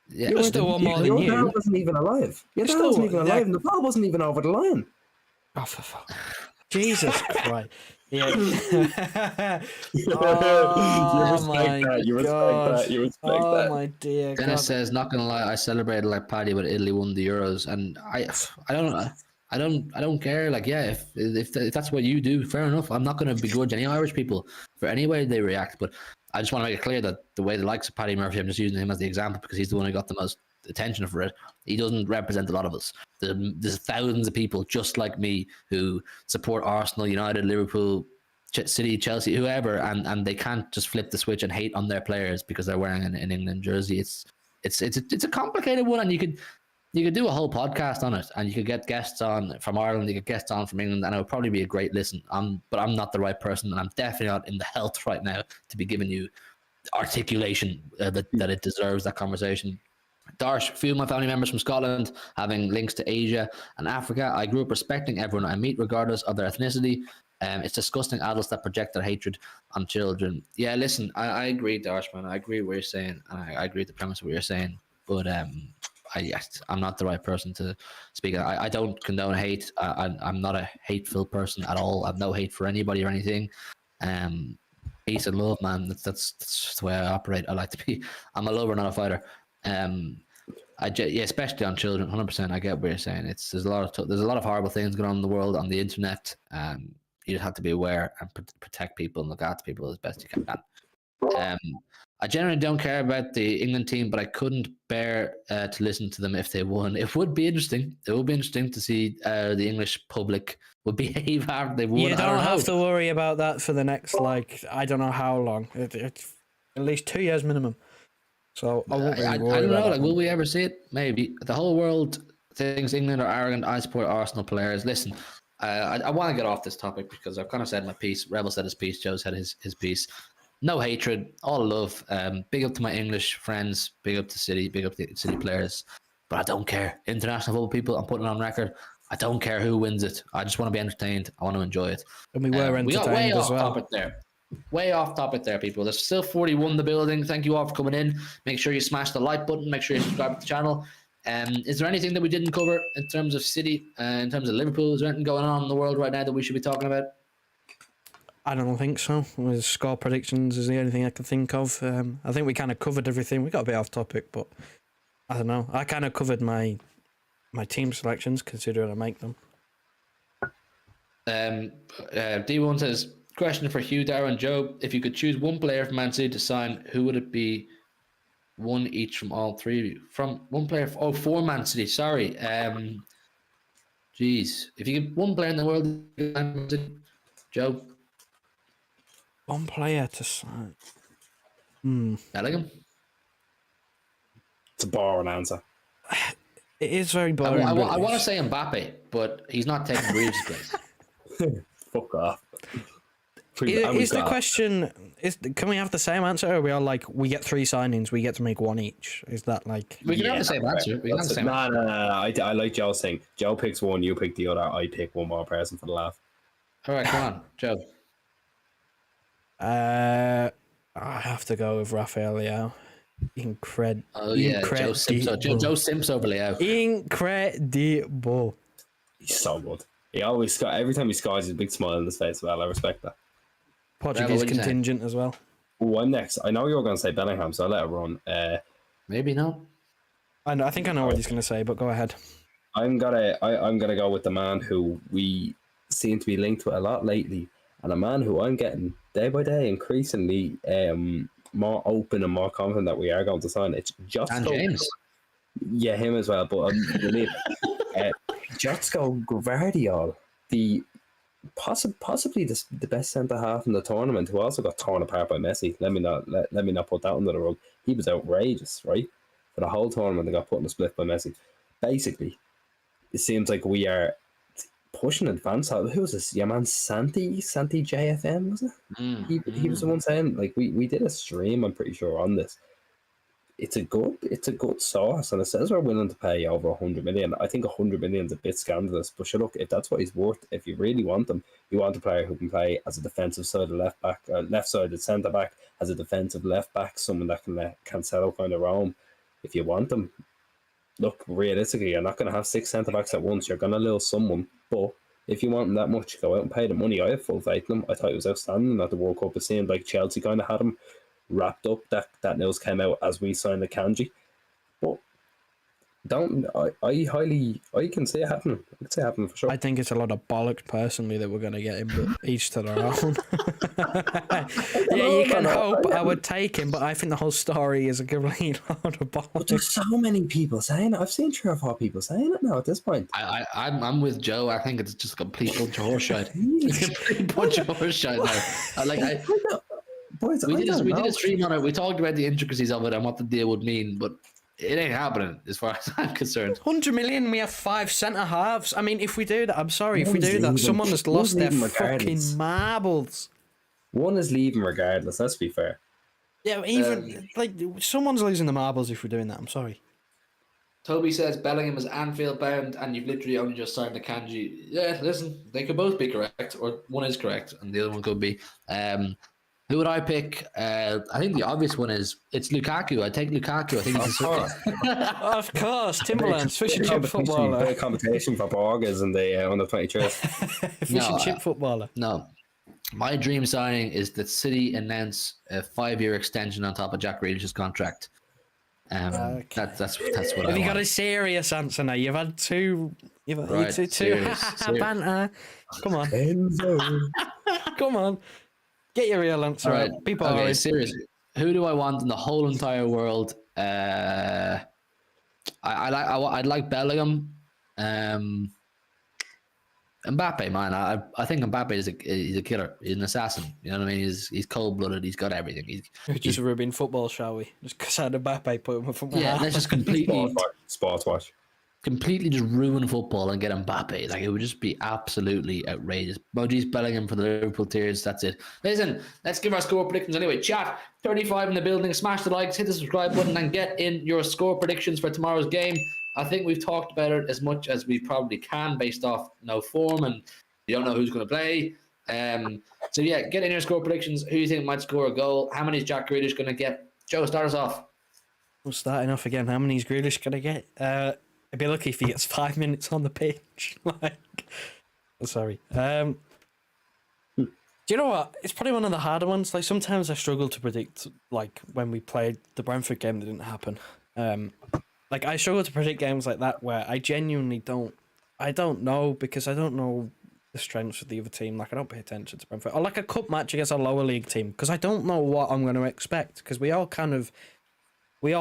Yeah, You're still one more than your you. dad wasn't even alive. Your dad wasn't even alive, and the ball wasn't even over the line. Oh, for fuck. Jesus Christ. Yeah. You respect that. My dear Dennis God. says, not gonna lie, I celebrated like Paddy when Italy won the Euros, and I don't care. Like, yeah, if that's what you do, fair enough. I'm not gonna begrudge any Irish people for any way they react, but I just want to make it clear that the way the likes of Paddy Murphy, I'm just using him as the example because he's the one who got the most attention for it. He doesn't represent a lot of us. There's thousands of people just like me who support Arsenal, United, Liverpool, City, Chelsea, whoever, and they can't just flip the switch and hate on their players because they're wearing an England jersey. It's a complicated one, and you could do a whole podcast on it, and you could get guests on from Ireland, you could get guests on from England, and it would probably be a great listen. But I'm not the right person, and I'm definitely not in the health right now to be giving you articulation that it deserves that conversation. Darsh, a few of my family members from Scotland, having links to Asia and Africa. I grew up respecting everyone I meet, regardless of their ethnicity. It's disgusting adults that project their hatred on children. Yeah, listen, I agree, Darsh, man. I agree with what you're saying, and I agree with the premise of what you're saying. But I'm not the right person to speak. I don't condone hate. I'm not a hateful person at all. I have no hate for anybody or anything. peace and love, man. That's the way I operate. I like to be. I'm a lover, not a fighter. Yeah, especially on children. 100%. I get what you're saying. There's a lot of horrible things going on in the world on the internet. You just have to be aware and protect people and look after people as best you can. I generally don't care about the England team, but I couldn't bear to listen to them if they won. It would be interesting. It would be interesting to see the English public would behave after they won. You don't have to worry about that for the next, I don't know how long. It's at least 2 years minimum. So I won't really worry I don't know. about Will we ever see it? Maybe. The whole world thinks England are arrogant. I support Arsenal players. Listen, I want to get off this topic because I've kind of said my piece. Rebel said his piece. Joe said his piece. No hatred, all love. Big up to my English friends. Big up to City. Big up to City players. But I don't care. International football people, I'm putting it on record. I don't care who wins it. I just want to be entertained. I want to enjoy it. And we were entertained we got way as off well. topic there. Way off topic there, people. There's still 41 in the building. Thank you all for coming in. Make sure you smash the like button. Make sure you subscribe to the channel. Is there anything that we didn't cover in terms of City, in terms of Liverpool? Is there anything going on in the world right now that we should be talking about? I don't think so. With score predictions is the only thing I can think of. I think we kind of covered everything. We got a bit off topic, but I don't know. I kind of covered my team selections, considering I make them. D1 says, question for Hugh, Darren, Joe. If you could choose one player from Man City to sign, who would it be? One each from all three of you. From one player, for Man City. Sorry. Jeez. If you get one player in the world, Joe. One player to sign. Bellingham. It's a boring answer. It is very boring. I want to say Mbappe, but he's not taking Reeves' place. Fuck off. Is the question, can we have the same answer, or are we all like, we get 3 signings, we get to make one each? Is that like... We can have the same answer. We can have the same answer. No. I like Joe's thing. Joe picks one, you pick the other. I pick one more person for the laugh. All right, come on, Joe. I have to go with Rafael Leao. Oh yeah, Joe Simps over Leao. Incredible. He's so good. He always every time he scores, he's a big smile on his face. Well, I respect that. Portuguese contingent as well. Oh, I'm next. I know you were going to say Bellingham, so I'll let it run. Maybe no. I think I know what he's going to say, but go ahead. I'm gonna go with the man who we seem to be linked with a lot lately, and a man who I'm getting day by day increasingly more open and more confident that we are going to sign. It's Jotsko. James. Yeah, him as well. But I believe Jotsko Gvardiol, the possibly the best centre half in the tournament, who also got torn apart by Messi. Let me not put that under the rug. He was outrageous, right? For the whole tournament, they got put in a split by Messi. Basically, it seems like we are pushing advance. Who was this? Your man Santi JFM, was it? He was the one saying, like, we did a stream, I'm pretty sure, on this. It's a good source, and it says we're willing to pay over 100 million. I think 100 million is a bit scandalous, but sure, look, if that's what he's worth, if you really want him, you want a player who can play as a defensive side of left back, left-sided centre back, as a defensive left back, someone that can let Cancelo kind of roam. If you want them, look, realistically, you're not going to have 6 centre backs at once. You're going to lose someone, but if you want them that much, go out and pay the money. I have full faith in him. I thought he was outstanding at the World Cup. It seemed like Chelsea kind of had him wrapped up. That news came out as we signed the Kanji, but I can see it happening. I can see it happening for sure. I think it's a lot of bollocks personally that we're going to get him, but each to their own. Yeah, you can hope. I would take him, but I think the whole story is a complete load of bollocks. But there's so many people saying it. I've seen 3 or 4 people saying it now at this point. I'm with Joe. I think it's just a complete bunch of horseshit. It's a complete bunch of horseshit now. Boys, we did a stream on it. We talked about the intricacies of it and what the deal would mean, but it ain't happening as far as I'm concerned. 100 million, we have 5 centre halves. I mean, if we do that, I'm sorry, if we do that, someone has lost their fucking marbles. One is leaving regardless, let's be fair. Yeah, even like someone's losing the marbles if we're doing that. I'm sorry. Toby says Bellingham is Anfield bound, and you've literally only just signed the Kanji. Yeah, listen, they could both be correct, or one is correct, and the other one could be. Who would I pick? I think the obvious one is it's Lukaku. I take Lukaku. I think he's Of course, Timberlands, fish and chip footballer. Bit of competition for Borges and the under 23s. Fish and chip footballer. No, My dream signing is that City announce a 5-year extension on top of Jack Grealish's contract. Okay. That's what Have I you got want. a serious answer now? You've had two. You've had Right, two serious. banter. Come on, Enzo. come on. Get your real answer All right. out. Be Okay, boring. seriously. Who do I want in the whole entire world? I'd like Bellingham. Mbappe, man. I think Mbappe he's a killer. He's an assassin. You know what I mean? He's cold blooded. He's got everything. We're just rubbing football, shall we? Just because I had a Mbappe put him from Yeah, let's just completely Sports watch. completely just ruin football and get Mbappe. Like, it would just be absolutely outrageous. Moji's Bellingham for the Liverpool tiers. That's it. Listen, let's give our score predictions anyway. Chat, 35 in the building. Smash the likes, hit the subscribe button, and get in your score predictions for tomorrow's game. I think we've talked about it as much as we probably can based off no form, and you don't know who's going to play. So yeah, get in your score predictions. Who do you think might score a goal? How many is Jack Grealish going to get? Joe, start us off. We're starting off again. How many is Grealish going to get? I'd be lucky if he gets 5 minutes on the pitch. Sorry. Do you know what? It's probably one of the harder ones. Like, sometimes I struggle to predict, like, when we played the Brentford game that didn't happen. Like, I struggle to predict games like that where I genuinely don't know, because I don't know the strengths of the other team. Like, I don't pay attention to Brentford. Or like a cup match against a lower league team, because I don't know what I'm going to expect. Because we all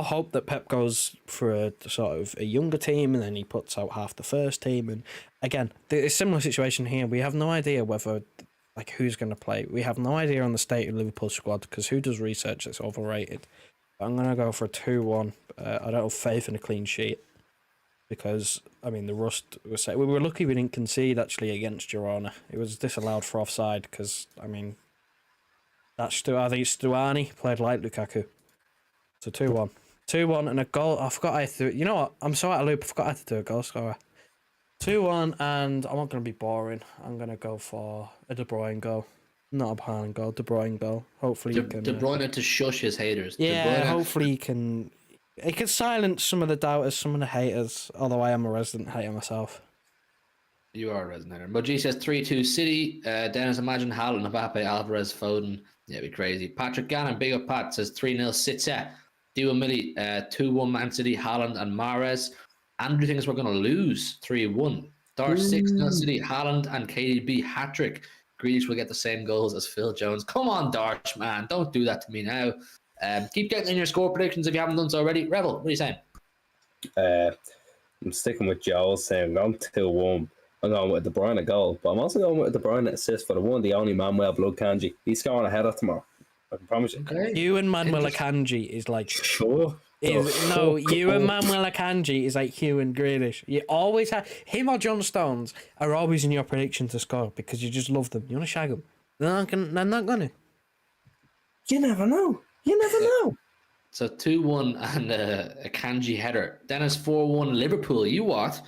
hope that Pep goes for a sort of a younger team and then he puts out half the first team. And again, it's a similar situation here. We have no idea whether, like, who's going to play. We have no idea on the state of Liverpool squad, because who does research that's overrated? I'm going to go for a 2-1. I don't have faith in a clean sheet, because, I mean, the rust was set. We were lucky we didn't concede, actually, against Girona. It was disallowed for offside because, I mean, I think Stuani played like Lukaku. So 2-1. 2-1 and a goal. I forgot I had to. You know what? I'm so out of loop. I forgot I had to do a goal scorer. 2-1, and I'm not going to be boring. I'm going to go for a De Bruyne goal. Not a Haaland goal. De Bruyne goal. Hopefully he can. De Bruyne to shush his haters. Yeah, hopefully he can. It can silence some of the doubters, some of the haters. Although I am a resident hater myself. You are a resident hater. Moji says 3-2 City. Dennis, imagine Haaland, Mbappe, Alvarez, Foden. Yeah, it'd be crazy. Patrick Gannon, big up Pat, says 3-0 City. Dio Millie, 2-1 Man City, Haaland and Mahrez. Andrew thinks we're going to lose 3-1. Darsh 6-0 City, Haaland and KDB hat-trick. Grealish will get the same goals as Phil Jones. Come on, Darsh, man. Don't do that to me now. Keep getting in your score predictions if you haven't done so already. Rebel, what are you saying? I'm sticking with Joel, saying I'm 2-1. I'm going with De Bruyne a goal, but I'm also going with De Bruyne assist for the one, the only Manuel Blood Kanji. He's scoring a header tomorrow. I can promise you. Okay. You and Manuel Akanji is like... Sure. You and Manuel Akanji is like Hugh and Grealish. You always have... Him or John Stones are always in your prediction to score because you just love them. You want to shag them. They're not going to. You never know. You never know. So 2-1 and a Kanji header. Dennis 4-1 Liverpool. You what?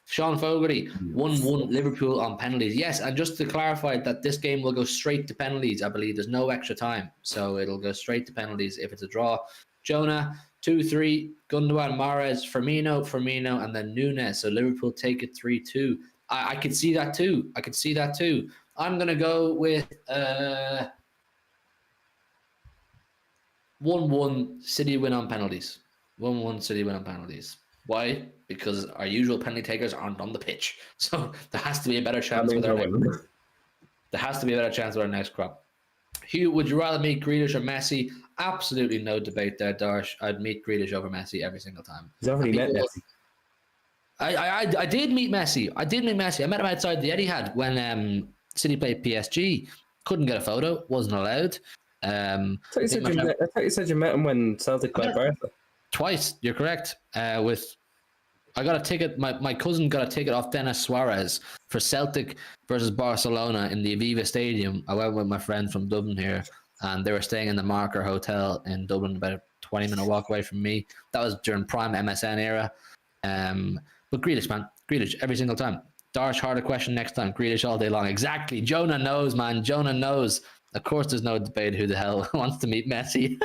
Sean Fogarty 1-1 Liverpool on penalties. Yes, and just to clarify that this game will go straight to penalties. I believe there's no extra time, so it'll go straight to penalties if it's a draw. Jonah 2-3 Gundogan, Mahrez, Firmino, and then Nunes. So Liverpool take it 3-2. I could see that too. I'm gonna go with 1-1 City win on penalties. 1-1 City win on penalties. Why? Because our usual penalty takers aren't on the pitch. So there has to be a better chance with our next crop. Hugh, would you rather meet Grealish or Messi? Absolutely no debate there, Darsh. I'd meet Grealish over Messi every single time. He's already met Messi. I did meet Messi. I met him outside the Etihad when City played PSG. Couldn't get a photo. Wasn't allowed. I thought you said you met him when Celtic played Barca. Twice, you're correct. I got a ticket. My cousin got a ticket off Dennis Suarez for Celtic versus Barcelona in the Aviva Stadium. I went with my friends from Dublin here, and they were staying in the Marker Hotel in Dublin, about a 20-minute walk away from me. That was during prime MSN era. But Grealish, man, Grealish every single time. Darsh, harder question next time. Grealish all day long. Exactly. Jonah knows, man. Jonah knows. Of course, there's no debate who the hell wants to meet Messi.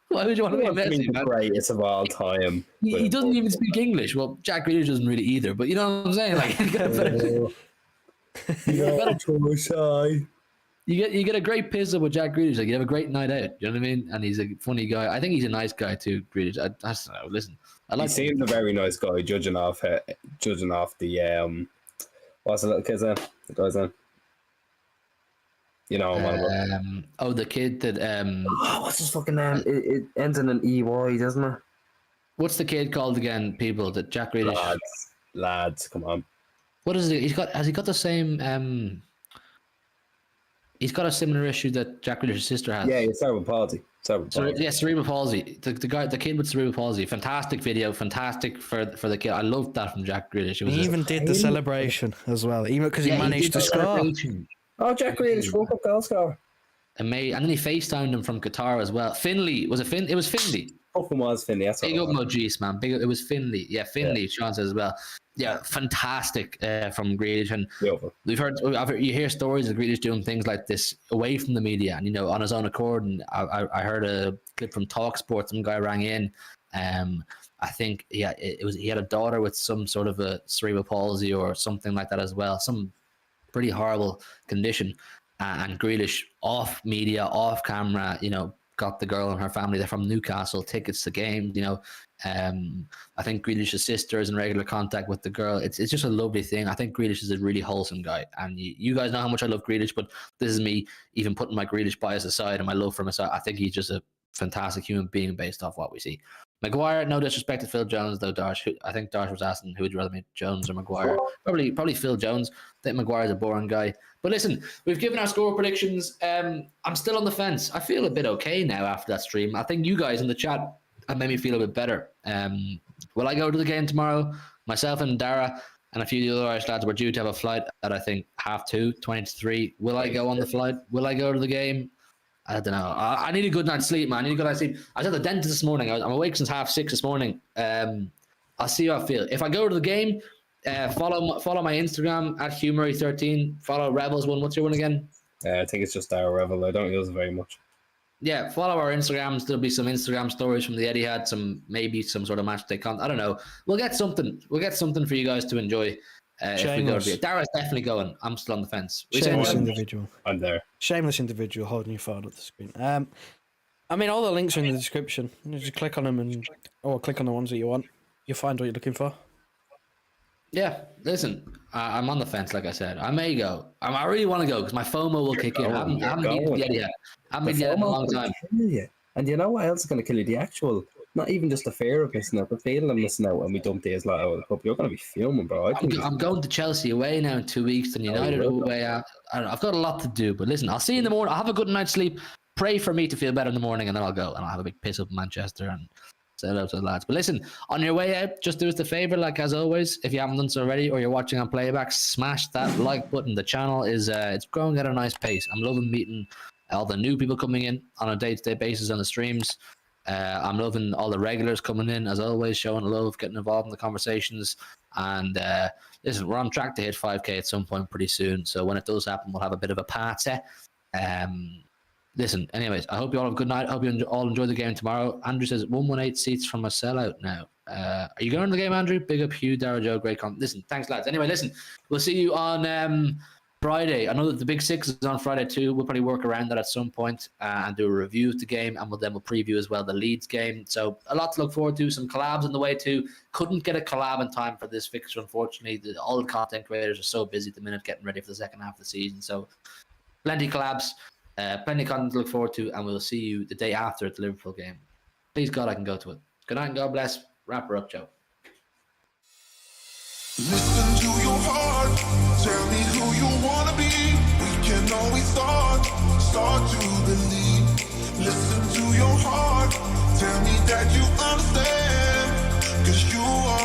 Why would you want to meet Messi? The greatest of all time. He doesn't even speak English. Well, Jack Grealish doesn't really either. But you know what I'm saying? Like, You get a great piss up with Jack Grealish. Like, you have a great night out. You know what I mean? And he's a funny guy. I think he's a nice guy too, Grealish. I don't know. Listen, I He like. seems a very nice guy, judging off the what's the little kid's name? The guy's name. You know, The kid that what's his fucking name? It ends in an EY, doesn't it? what's the kid called again? People that Jack Grealish. Lads, come on. What is it? Has he got the same? He's got a similar issue that Jack Grealish's sister has. Yeah, it's cerebral palsy. Cerebral palsy. The kid with cerebral palsy. Fantastic video. Fantastic for the kid. I loved that from Jack Grealish. It was He even did the celebration as well, even because he managed to score. Oh, Jack Grealish, World Cup goal scorer. Amazing. And then he FaceTimed him from Qatar as well. Finley. Was it Finn? It was Finley. Fucking was Finley. That's Big up Mojis, man. It was Finley. Yeah, Finley. Sean says as well. Yeah, fantastic from Grealish. And we've heard, you hear stories of Grealish doing things like this away from the media and, on his own accord. And I heard a clip from TalkSport. Some guy rang in. I think he had a daughter with some sort of a cerebral palsy or something like that as well. Some pretty horrible condition. And Grealish off media, off camera, got the girl and her family. They're from Newcastle, tickets to games. I think Grealish's sister is in regular contact with the girl. It's just a lovely thing. I think Grealish is a really wholesome guy, and you guys know how much I love Grealish. But this is me even putting my Grealish bias aside and my love for him aside. I think he's just a fantastic human being based off what we see. Maguire, no disrespect to Phil Jones, though. I think Darsh was asking who would you rather meet, Jones or Maguire. Probably Phil Jones. I think Maguire's a boring guy. But listen, we've given our score predictions. I'm still on the fence. I feel a bit okay now after that stream. I think you guys in the chat have made me feel a bit better. Will I go to the game tomorrow? Myself and Dara and a few of the other Irish lads were due to have a flight at, I think, 2:30, 20-3. Will I go on the flight? Will I go to the game? I don't know. I need a good night's sleep, man. I need a good night's sleep. I was at the dentist this morning. I'm awake since 6:30 this morning. I'll see how I feel. If I go to the game, follow my Instagram at Humory13. Follow Rebels one. What's your one again? I think it's just our Rebel. I don't use it very much. Yeah, follow our Instagrams. There'll be some Instagram stories from the Etihad, maybe some sort of match day content. I don't know. We'll get something. We'll get something for you guys to enjoy. If we go to Dara's definitely going. I'm still on the fence. Shameless individual. I'm there. Shameless individual holding your phone up the screen. I mean, all the links are in the description. You just click on them or click on the ones that you want. You'll find what you're looking for. Yeah, listen, I'm on the fence, like I said. I may go. I really want to go because my FOMO will kick in. I haven't been to the Etihad. I haven't been there in a long time. And you know what else is going to kill you? The actual, not even just the fear of missing out, the feeling of missing out when we dump days like out of the cup. You're going to be fuming, bro. I'm going to Chelsea away now in 2 weeks, and United away. I've got a lot to do, but listen, I'll see you in the morning. I'll have a good night's sleep. Pray for me to feel better in the morning, and then I'll go and I'll have a big piss up in Manchester and say hello to the lads. But listen, on your way out, just do us the favour, like as always, if you haven't done so already or you're watching on playback, smash that like button. The channel is it's growing at a nice pace. I'm loving meeting all the new people coming in on a day-to-day basis on the streams. I'm loving all the regulars coming in, as always, showing love, getting involved in the conversations. And listen, we're on track to hit 5K at some point pretty soon. So when it does happen, we'll have a bit of a party. Listen, anyways, I hope you all have a good night. I hope you all enjoy the game tomorrow. Andrew says 118 seats from a sellout now. Are you going to the game, Andrew? Big up Hugh, Dara, Joe, great content. Listen, thanks, lads. Anyway, listen, we'll see you on Friday. I know that the Big Six is on Friday too. We'll probably work around that at some point and do a review of the game, and we'll preview as well the Leeds game. So a lot to look forward to. Some collabs on the way too. Couldn't get a collab in time for this fixture, unfortunately. All the content creators are so busy at the minute getting ready for the second half of the season. So plenty of collabs. Plenty of content to look forward to, and we'll see you the day after at the Liverpool game. Please God, I can go to it. Good night and God bless. Wrap her up, Joe. Listen to your heart. Tell me who you wanna be. We can always start to believe. Listen to your heart. Tell me that you understand. 'Cause you are